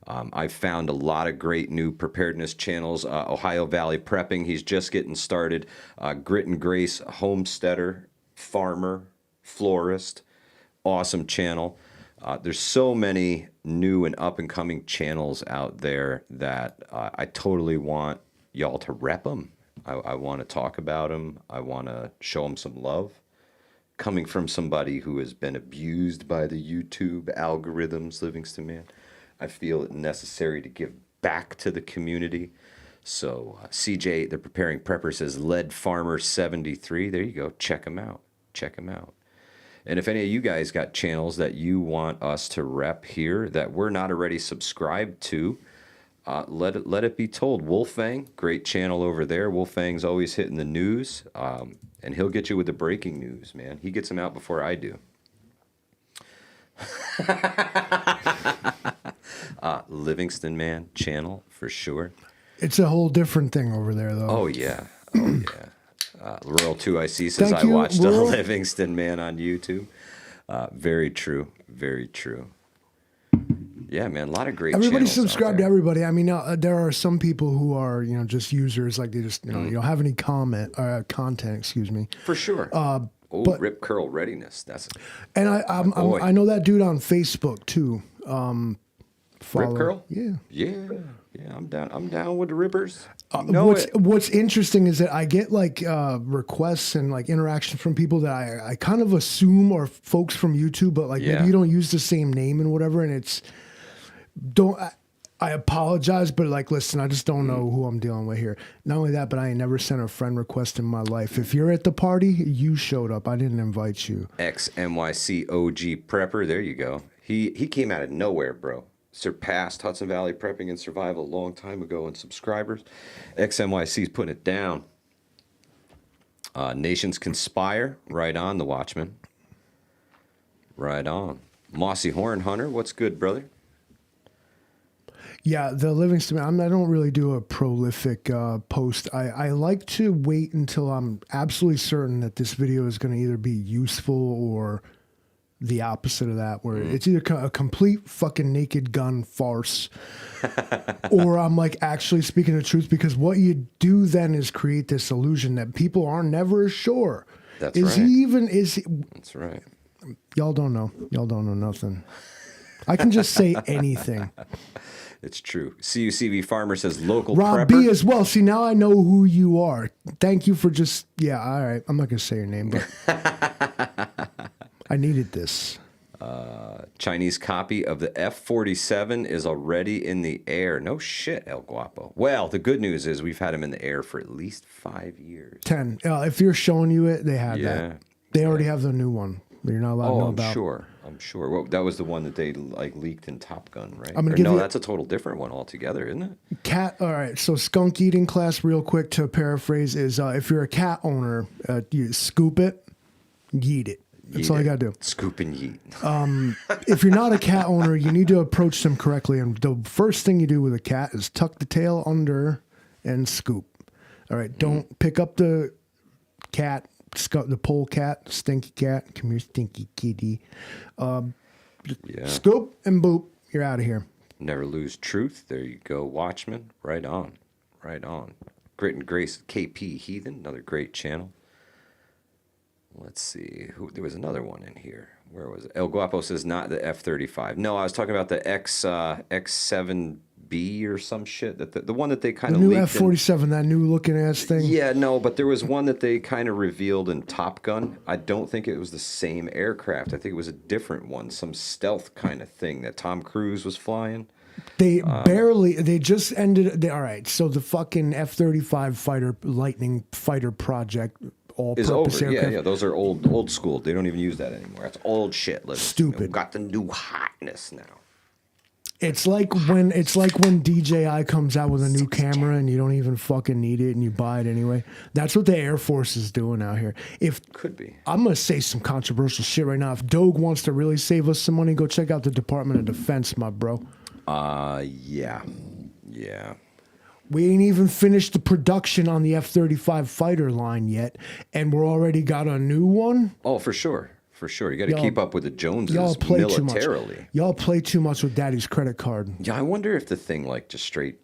I've found a lot of great new preparedness channels. Ohio Valley Prepping, he's just getting started. Grit and Grace, Homesteader, Farmer, Florist, awesome channel. There's so many new and up and coming channels out there that I totally want y'all to rep them. I want to talk about them. I want to show them some love. Coming from somebody who has been abused by the YouTube algorithms, Livingston Man, I feel it necessary to give back to the community. So CJ, the Preparing Prepper, says Lead Farmer 73. There you go. Check them out. Check them out. And if any of you guys got channels that you want us to rep here that we're not already subscribed to, let it be told. Wolfang, great channel over there. Wolfang's always hitting the news, and he'll get you with the breaking news, man. He gets them out before I do. Livingston Man channel for sure. It's a whole different thing over there, though. Oh yeah, oh yeah. Rural 2IC says Thank I you, watched a Rural. Livingston Man on YouTube. Very true, very true. Yeah, man, a lot of great. Everybody channels out subscribe to there. everybody. I mean, there are some people who are, just users, like they just, you don't have any content, excuse me. For sure. but- Rip Curl Readiness. That's And boy. I know that dude on Facebook too. Rip Curl. Yeah. Yeah. I'm down. I'm down with the rippers. What's interesting is that I get like requests and like interaction from people that I kind of assume are folks from YouTube, but like Yeah. maybe you don't use the same name and whatever, and it's I apologize, but like, listen, I just don't know who I'm dealing with here. Not only that, but I ain't never sent a friend request in my life. If you're at the party, you showed up. I didn't invite you. XMYC OG Prepper. There you go. He came out of nowhere, bro. Surpassed Hudson Valley Prepping and Survival a long time ago in subscribers. XMYC's putting it down. Nations Conspire. Right on, the Watchman. Right on. Mossy Horn Hunter. What's good, brother? Yeah, the Livingston. I don't really do a prolific post. I like to wait until I'm absolutely certain that this video is going to either be useful or the opposite of that, where it's either a complete fucking Naked Gun farce, or I'm like actually speaking the truth. Because what you do then is create this illusion that people are never sure. That's is right. Is he, That's right. y'all don't know. Y'all don't know nothing. I can just say anything. It's true. CUCV Farmer says local Rob prepper. B as well. See, now I know who you are. Thank you for just, yeah, all right. I'm not going to say your name, but I needed this. Chinese copy of the F-47 is already in the air. No shit, El Guapo. Well, the good news is we've had him in the air for at least 5 years. 10. If you're showing you it, they have Yeah. that. They already have the new one that you're not allowed to know I'm about. sure. I'm sure. Well, that was the one that they like leaked in Top Gun, right? I'm gonna Or give no, you- that's a total different one altogether, isn't it? Cat. All right. So skunk eating class, real quick to paraphrase, is if you're a cat owner, you scoop it, yeet it. That's all you got to do. Scoop and yeet. If you're not a cat owner, you need to approach them correctly. And the first thing you do with a cat is tuck the tail under and scoop. All right. Don't pick up the cat, the pole cat, stinky cat. Come here, stinky kitty. Yeah. Scoop and boop. You're out of here. Never lose truth. There you go, Watchman. Right on. Right on. Grit and Grace KP Heathen, another great channel. Let's see. There was another one in here. Where was it? El Guapo says not the F-35. No, I was talking about the X7B or some shit. The one that they kind The of new leaked. F-47, that new looking ass thing. Yeah, no, but there was one that they kind of revealed in Top Gun. I don't think it was the same aircraft. I think it was a different one, some stealth kind of thing that Tom Cruise was flying. They just ended. All right, so the fucking F-35 Lightning fighter project, Is all-purpose over. aircraft. Yeah. Those are old school. They don't even use that anymore. That's old shit. Listen, Stupid. we've got the new hotness now. It's like when DJI comes out with a new camera and you don't even fucking need it and you buy it anyway. That's what the Air Force is doing out here. If Could be. I'm gonna say some controversial shit right now. If Doge wants to really save us some money, go check out the Department of Defense, my bro. Yeah. We ain't even finished the production on the F-35 fighter line yet, and we're already got a new one. Oh, for sure. For sure. You got to Y'all- keep up with the Joneses Y'all play too much. militarily. Y'all play too much with Daddy's credit card. Yeah, I wonder if the thing like just straight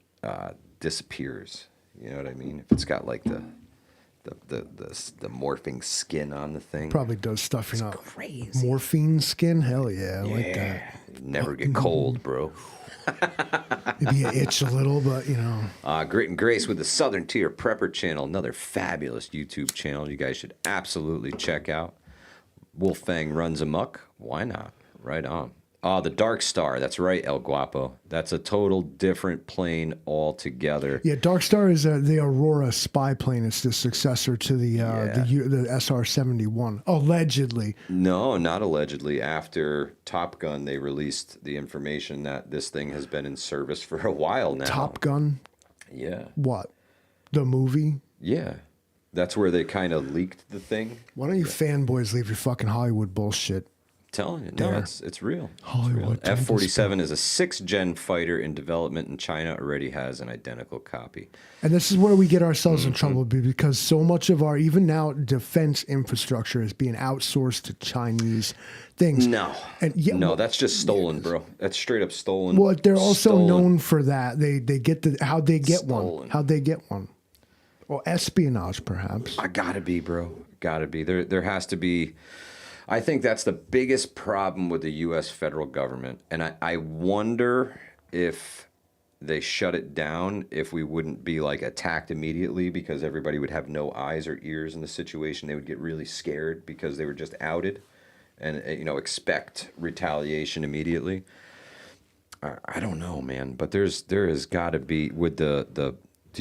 disappears. You know what I mean? If it's got like the the morphing skin on the thing. Probably does stuff you're not. Crazy. Morphine skin? Hell yeah, I like that. Never get cold, bro. Maybe you itch a little, but you know. Grit and Grace with the Southern Tier Prepper channel, another fabulous YouTube channel you guys should absolutely check out. Wolfang Runs Amok. Why not? Right on. The Dark Star. That's right, El Guapo. That's a total different plane altogether. Yeah, Dark Star is the Aurora spy plane. It's the successor to the SR-71. Allegedly. No, not allegedly. After Top Gun, they released the information that this thing has been in service for a while now. Top Gun? Yeah. What? The movie? Yeah. That's where they kind of leaked the thing. Why don't you fanboys leave your fucking Hollywood bullshit? Telling you, no, it's real. Hollywood. F-47 is a 6th-gen fighter in development, and China already has an identical copy. And this is where we get ourselves in trouble, because so much of our, even now, defense infrastructure is being outsourced to Chinese things. No, no, that's just stolen, bro. That's straight up stolen. Well, they're also known for that. They get how'd they get Stolen. one? How'd they get one? Or espionage, perhaps. I gotta be, bro. Gotta be. There has to be. I think that's the biggest problem with the U.S. federal government. And I wonder if they shut it down, if we wouldn't be like attacked immediately, because everybody would have no eyes or ears in the situation. They would get really scared because they were just outed and, expect retaliation immediately. I don't know, man, but there has got to be with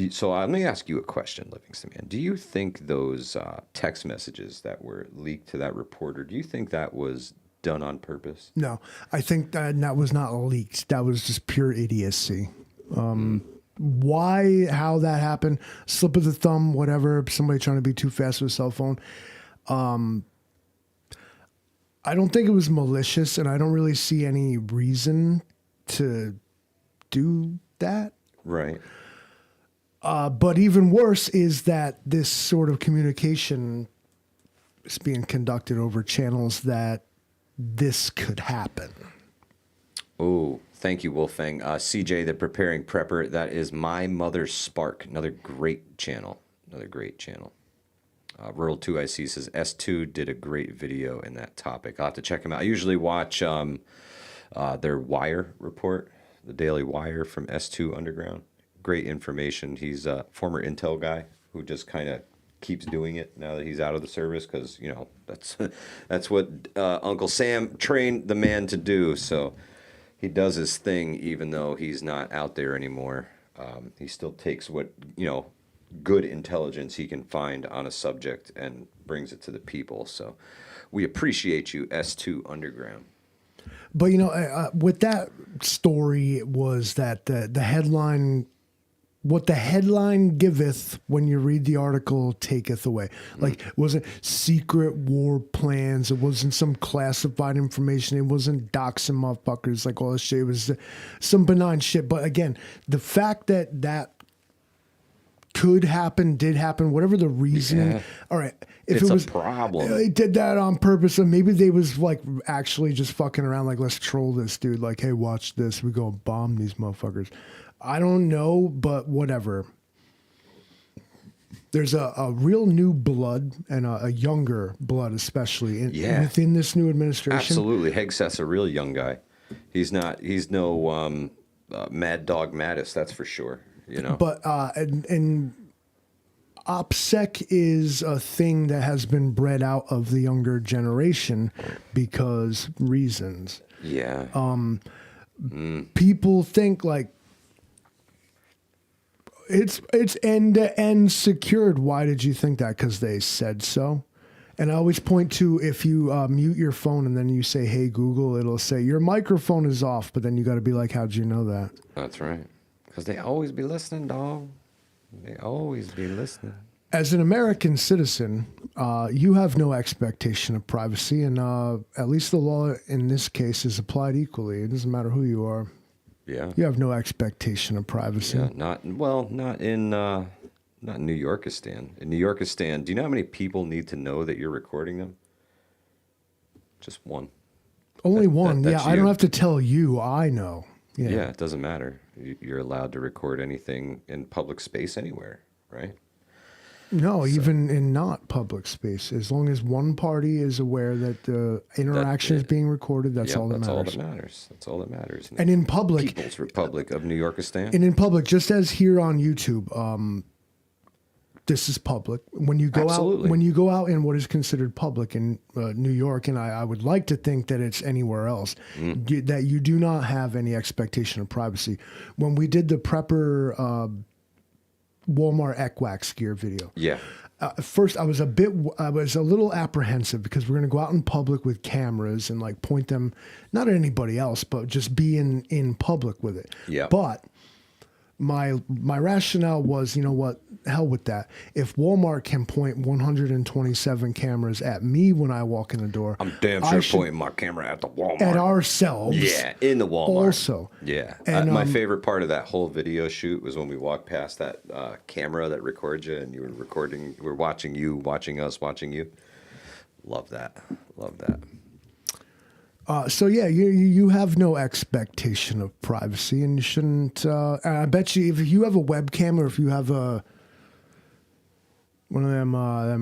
so let me ask you a question, Livingston, man. Do you think those text messages that were leaked to that reporter, do you think that was done on purpose? No, I think that was not leaked. That was just pure idiocy. Why, how that happened, slip of the thumb, whatever, somebody trying to be too fast with a cell phone. I don't think it was malicious, and I don't really see any reason to do that. Right. But even worse is that this sort of communication is being conducted over channels that this could happen. Oh, thank you, Wolfang. CJ, the Preparing Prepper, that is My Mother's Spark. Another great channel. Rural 2 IC says S2 did a great video in that topic. I'll have to check him out. I usually watch their Wire report, the Daily Wire from S2 Underground. Great information. He's a former Intel guy who just kind of keeps doing it now that he's out of the service, because that's what Uncle Sam trained the man to do. So he does his thing even though he's not out there anymore. He still takes what good intelligence he can find on a subject and brings it to the people. So we appreciate you, S2 Underground. But with that story was that the headline. What the headline giveth, when you read the article, taketh away. Like, it wasn't secret war plans. It wasn't some classified information. It wasn't doxing motherfuckers, like all this shit. It was some benign shit. But again, the fact that could happen, did happen, whatever the reason. Yeah. All right. If It's it was a problem. They did that on purpose, and maybe they was like actually just fucking around, like, let's troll this dude. Like, hey, watch this. We go bomb these motherfuckers. I don't know, but whatever. There's a real new blood and a younger blood, especially within this new administration. Absolutely. Hegseth's a real young guy. He's no Mad Dog Mattis, that's for sure. But and OPSEC is a thing that has been bred out of the younger generation because reasons. Yeah. People think like it's end to end secured. Why did you think that? Because they said so. And I always point to, if you mute your phone and then you say, "Hey Google," it'll say your microphone is off. But then you got to be like, "How'd you know that?" That's right. Because they always be listening, dog. They always be listening. As an American citizen, you have no expectation of privacy, and at least the law in this case is applied equally. It doesn't matter who you are. Yeah. You have no expectation of privacy. Yeah, not in New Yorkistan. In New Yorkistan, do you know how many people need to know that you're recording them? Just one. Only one. That's I don't you. have to tell you. I know. Yeah, it doesn't matter. You're allowed to record anything in public space anywhere, right? No, even in not public space, as long as one party is aware that the interaction is being recorded, that's all that matters. That's all that matters. And in public, People's Republic of New Yorkistan. and in public, just as here on YouTube, this is public. When you go Absolutely. out, when you go out in what is considered public in New York, and I would like to think that it's anywhere else, that you do not have any expectation of privacy. When we did the prepper Walmart Equax gear video, Yeah. at first I was a little apprehensive because we're going to go out in public with cameras and like point them not at anybody else, but just be in public with it. Yeah. But my rationale was, you know what, hell with that. If Walmart can point 127 cameras at me when I walk in the door, I'm damn I sure should- pointing my camera at the Walmart. at ourselves. Yeah, in the Walmart. Also. Yeah. And, my favorite part of that whole video shoot was when we walked past that camera that records you and you were recording, we're watching you, watching us, watching you. Love that. Love that. So yeah, you have no expectation of privacy, and you shouldn't. And I bet you, if you have a webcam or if you have one of them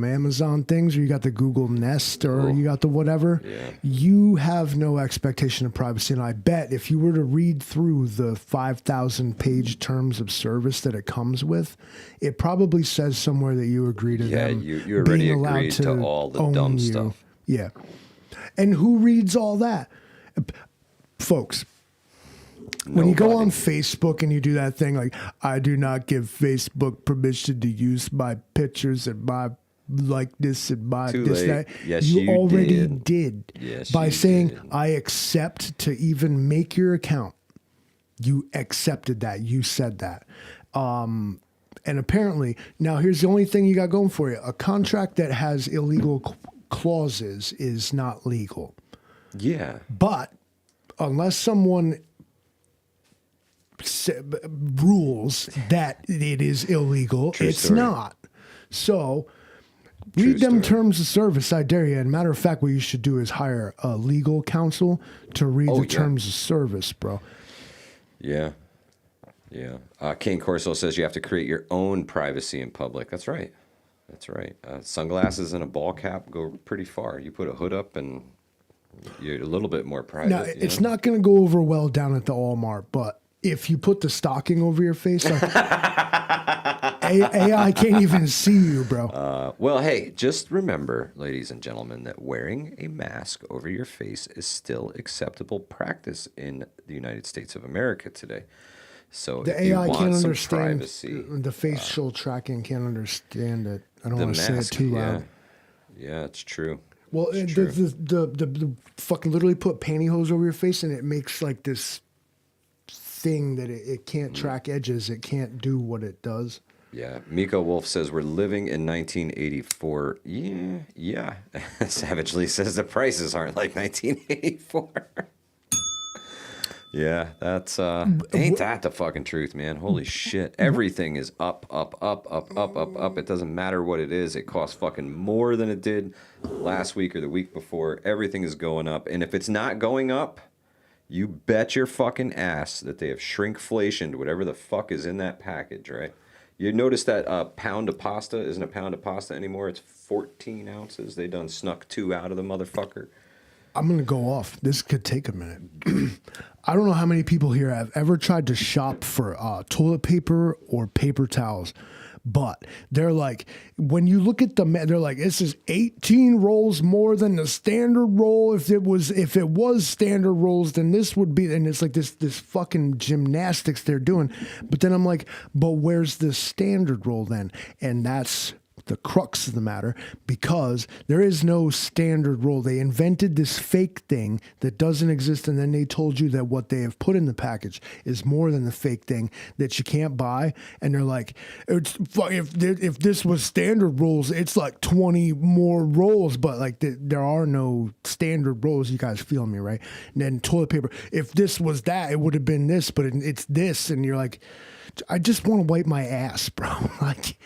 Amazon things, or you got the Google Nest, or you got the whatever, you have no expectation of privacy. And I bet if you were to read through the 5,000-page terms of service that it comes with, it probably says somewhere that you agree to them. you already being allowed agreed to all the own dumb you. stuff. Yeah. And who reads all that? Folks, when you go on Facebook and you do that thing like, I do not give Facebook permission to use my pictures and my likeness and my Too this, late. that. Yes, you you already did. did. Yes, by you saying, did. I accept to even make your account. You accepted that. You said that. And apparently, now here's the only thing you got going for you. A contract that has illegal clauses is not legal. Yeah. But unless someone rules that it is illegal, True it's story. not. So True read them story. terms of service. I dare you. And matter of fact, what you should do is hire a legal counsel to read the terms of service, bro. Yeah. Yeah. King Corso says you have to create your own privacy in public. That's right. That's right. Sunglasses and a ball cap go pretty far. You put a hood up and you're a little bit more private. Now, it's not going to go over well down at the Walmart, but if you put the stocking over your face, like, AI can't even see you, bro. Well, hey, just remember, ladies and gentlemen, that wearing a mask over your face is still acceptable practice in the United States of America today. So The if you AI want can't some understand privacy, the facial tracking can't understand it. I don't the want to say it mask, too loud. yeah, it's true. Well, It's the fucking literally put pantyhose over your face and it makes like this thing that it can't track edges. It can't do what it does. Yeah, Miko Wolf says we're living in 1984. Yeah. Savagely says the prices aren't like 1984. Yeah, that's ain't that the fucking truth, man? Holy shit. Everything is up. It doesn't matter what it is. It costs fucking more than it did last week or the week before. Everything is going up. And if it's not going up, you bet your fucking ass that they have shrinkflationed whatever the fuck is in that package, right? You notice that a pound of pasta isn't a pound of pasta anymore. It's 14 ounces. They done snuck 2 out of the motherfucker. I'm going to go off. This could take a minute. I don't know how many people here have ever tried to shop for toilet paper or paper towels, but they're like, when you look at they're like, this is 18 rolls more than the standard roll. If it was standard rolls, then this would be, and it's like this fucking gymnastics they're doing. But then I'm like, but where's the standard roll then? And that's the crux of the matter, because there is no standard roll. They invented this fake thing that doesn't exist, and then they told you that what they have put in the package is more than the fake thing that you can't buy. And they're like, if this was standard rolls, it's like 20 more rolls, but like there are no standard rolls. You guys feel me, right? And then toilet paper, if this was that, it would have been this, but it's this, and you're like, I just want to wipe my ass, bro. Like,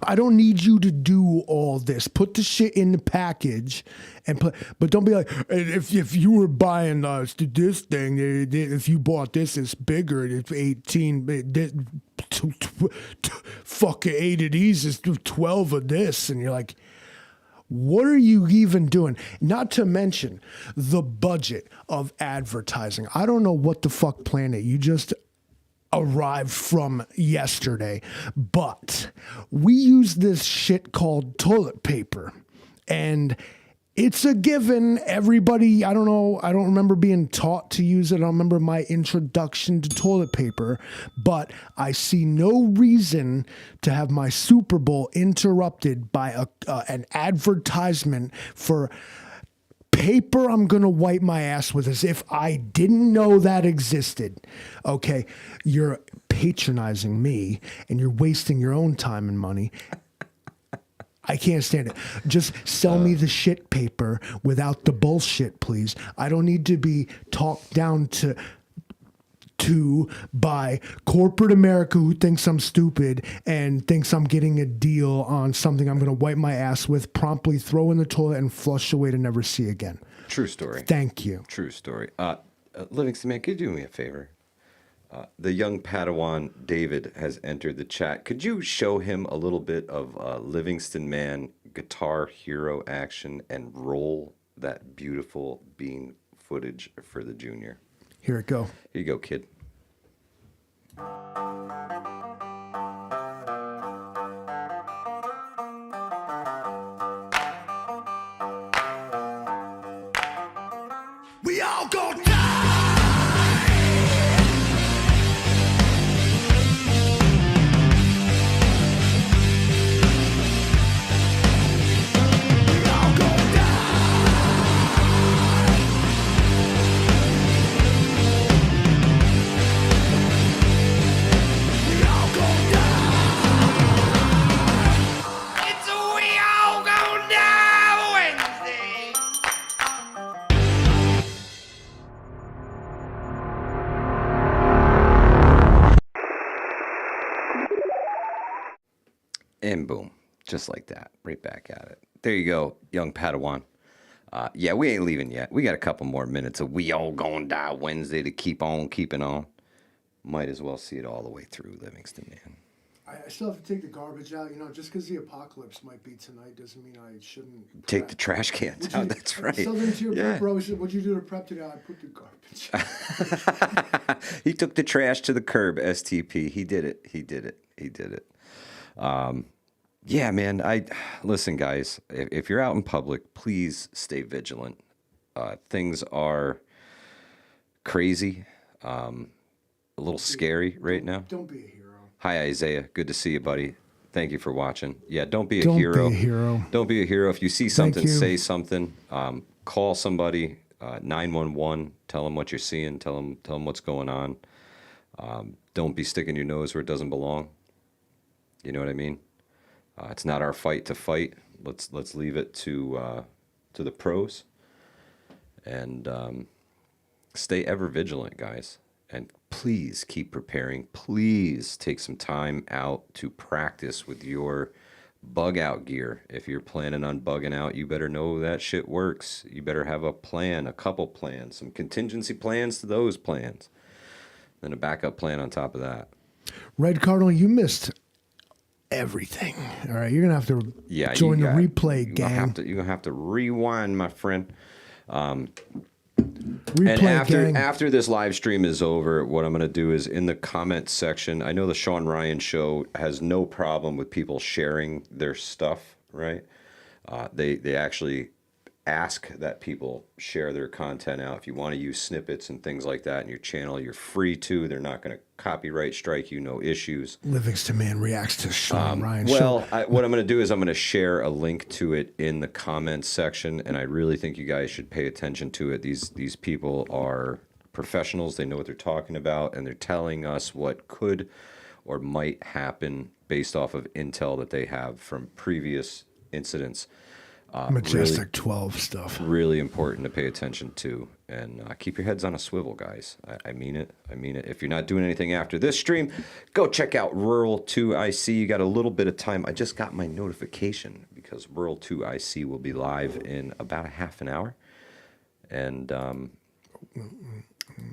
I don't need you to do all this. Put the shit in the package and but don't be like, if you were buying this thing, if you bought this, it's bigger. It's 18. fucking 8 of these is 12 of this. And you're like, what are you even doing? Not to mention the budget of advertising. I don't know what the fuck planet you just arrived from yesterday, but we use this shit called toilet paper. And it's a given. Everybody, I don't know, I don't remember being taught to use it. I don't remember my introduction to toilet paper, but I see no reason to have my Super Bowl interrupted by an advertisement for paper I'm going to wipe my ass with, as if I didn't know that existed. Okay, you're patronizing me and you're wasting your own time and money. I can't stand it. Just sell me the shit paper without the bullshit, please. I don't need to be talked down to by corporate America, who thinks I'm stupid and thinks I'm getting a deal on something I'm going to wipe my ass with, promptly throw in the toilet and flush away to never see again. True story. Thank you. True story. Livingston, man, could you do me a favor? The young Padawan David has entered the chat. Could you show him a little bit of Livingston Man Guitar Hero action and roll that beautiful bean footage for the junior? Here it go. Here you go, kid. We all gonna die! And boom, just like that, right back at it. There you go, young Padawan. Yeah, we ain't leaving yet. We got a couple more minutes of We All Gonna Die Wednesday to keep on keeping on. Might as well see it all the way through, Livingston, man. I still have to take the garbage out. You know, just because the apocalypse might be tonight doesn't mean I shouldn't Take the trash cans out. That's right. Southern Tier Yeah. Prep, bro. What'd you do to prep today? I put the garbage. He took the trash to the curb, STP. He did it. He did it. He did it. Yeah, man. Listen, guys. If you're out in public, please stay vigilant. Things are crazy, a little scary right now. Don't be a hero. Hi, Isaiah. Good to see you, buddy. Thank you for watching. Yeah, don't be a Don't hero. be a hero. Don't be a hero. If you see something, you. say something. Call somebody. 911. Tell them what you're seeing. Tell them what's going on. Don't be sticking your nose where it doesn't belong. You know what I mean? It's not our fight to fight. Let's leave it to the pros. And stay ever vigilant, guys. And please keep preparing. Please take some time out to practice with your bug out gear. If you're planning on bugging out, you better know that shit works. You better have a plan, a couple plans, some contingency plans to those plans, then a backup plan on top of that. Red Cardinal, you missed everything. All right, you're gonna have to join the replay gang. You're gonna have to rewind, my friend. Replay gang. After this live stream is over, what I'm going to do is in the comment section, I know the Sean Ryan show has no problem with people sharing their stuff, right? They actually ask that people share their content out. If you want to use snippets and things like that in your channel, you're free to. They're not going to copyright strike you, no issues. Livingston Man reacts to Sean Ryan show. Well, what I'm going to do is I'm going to share a link to it in the comments section, and I really think you guys should pay attention to it. These people are professionals. They know what they're talking about, and they're telling us what could or might happen based off of intel that they have from previous incidents. Majestic really, 12 stuff. Really important to pay attention to. And keep your heads on a swivel, guys. I mean it. I mean it. If you're not doing anything after this stream, go check out Rural 2 IC. You got a little bit of time. I just got my notification because Rural 2 IC will be live in about a half an hour. And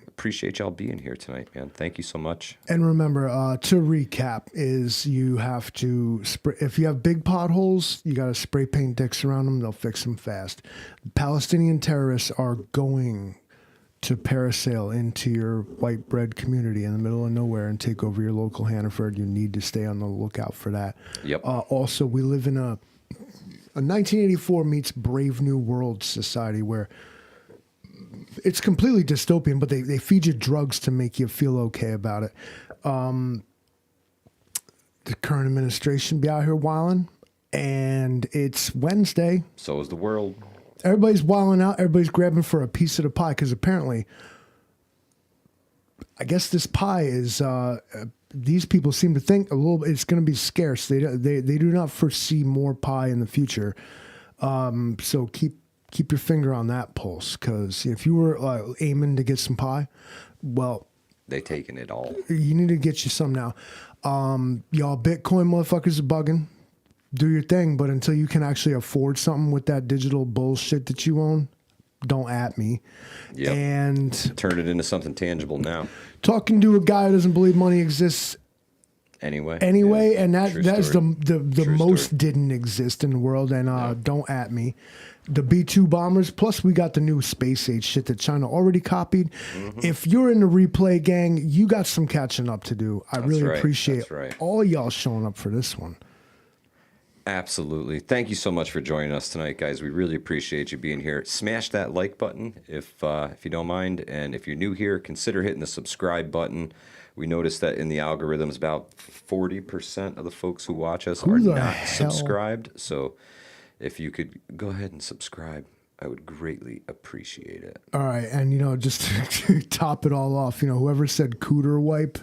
appreciate y'all being here tonight, man. Thank you so much. And remember, to recap, is you have to spray. If you have big potholes, you got to spray paint dicks around them. They'll fix them fast. Palestinian terrorists are going to parasail into your white bread community in the middle of nowhere and take over your local Hannaford. You need to stay on the lookout for that. Yep. Also, we live in a 1984 meets Brave New World society where it's completely dystopian, but they feed you drugs to make you feel okay about it. The current administration be out here wilding, and it's Wednesday. So is the world. Everybody's wilding out. Everybody's grabbing for a piece of the pie because apparently, I guess this pie is. These people seem to think a little. It's going to be scarce. They do not foresee more pie in the future. So keep your finger on that pulse, because if you were aiming to get some pie, well, They taking it all. you need to get you some now. Y'all Bitcoin motherfuckers are bugging. Do your thing, but until you can actually afford something with that digital bullshit that you own, don't at me. Yep. And Turn it into something tangible now. talking to a guy who doesn't believe money exists Anyway. anyway, Yeah. and True that's story. the True most story. didn't exist in the world. And don't at me. The B-2 bombers, plus we got the new space age shit that China already copied. Mm-hmm. If you're in the replay gang, you got some catching up to do. I really right. appreciate That's right. all y'all showing up for this one. Absolutely. Thank you so much for joining us tonight, guys. We really appreciate you being here. Smash that like button if you don't mind. And if you're new here, consider hitting the subscribe button. We noticed that in the algorithms, about 40% of the folks who watch us are the not hell? subscribed. So if you could go ahead and subscribe, I would greatly appreciate it. All right, and just to top it all off, whoever said cooter wipe,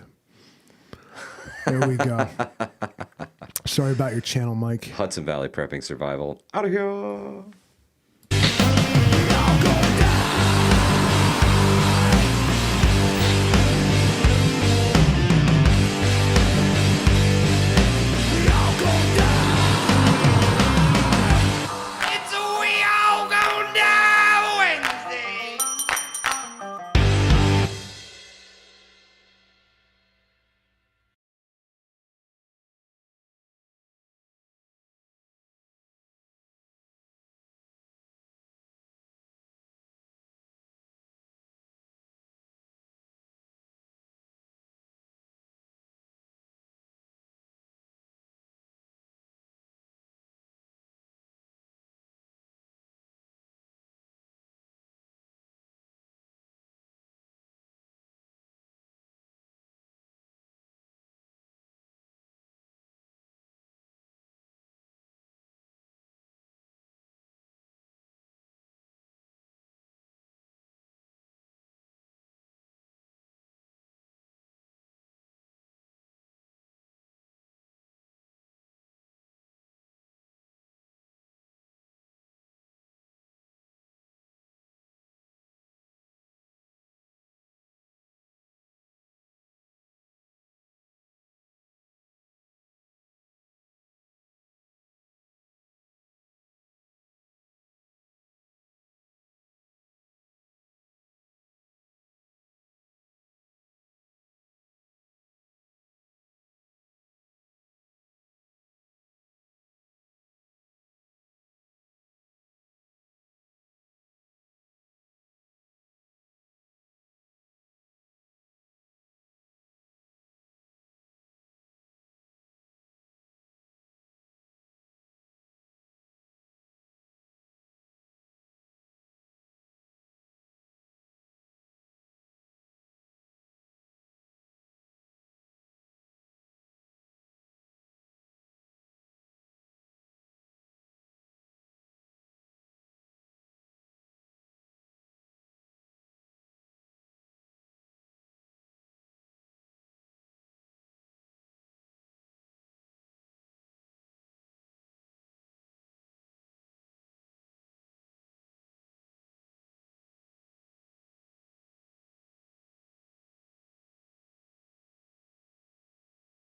there we go. Sorry about your channel, Mike. Hudson Valley Prepping Survival. Out of here.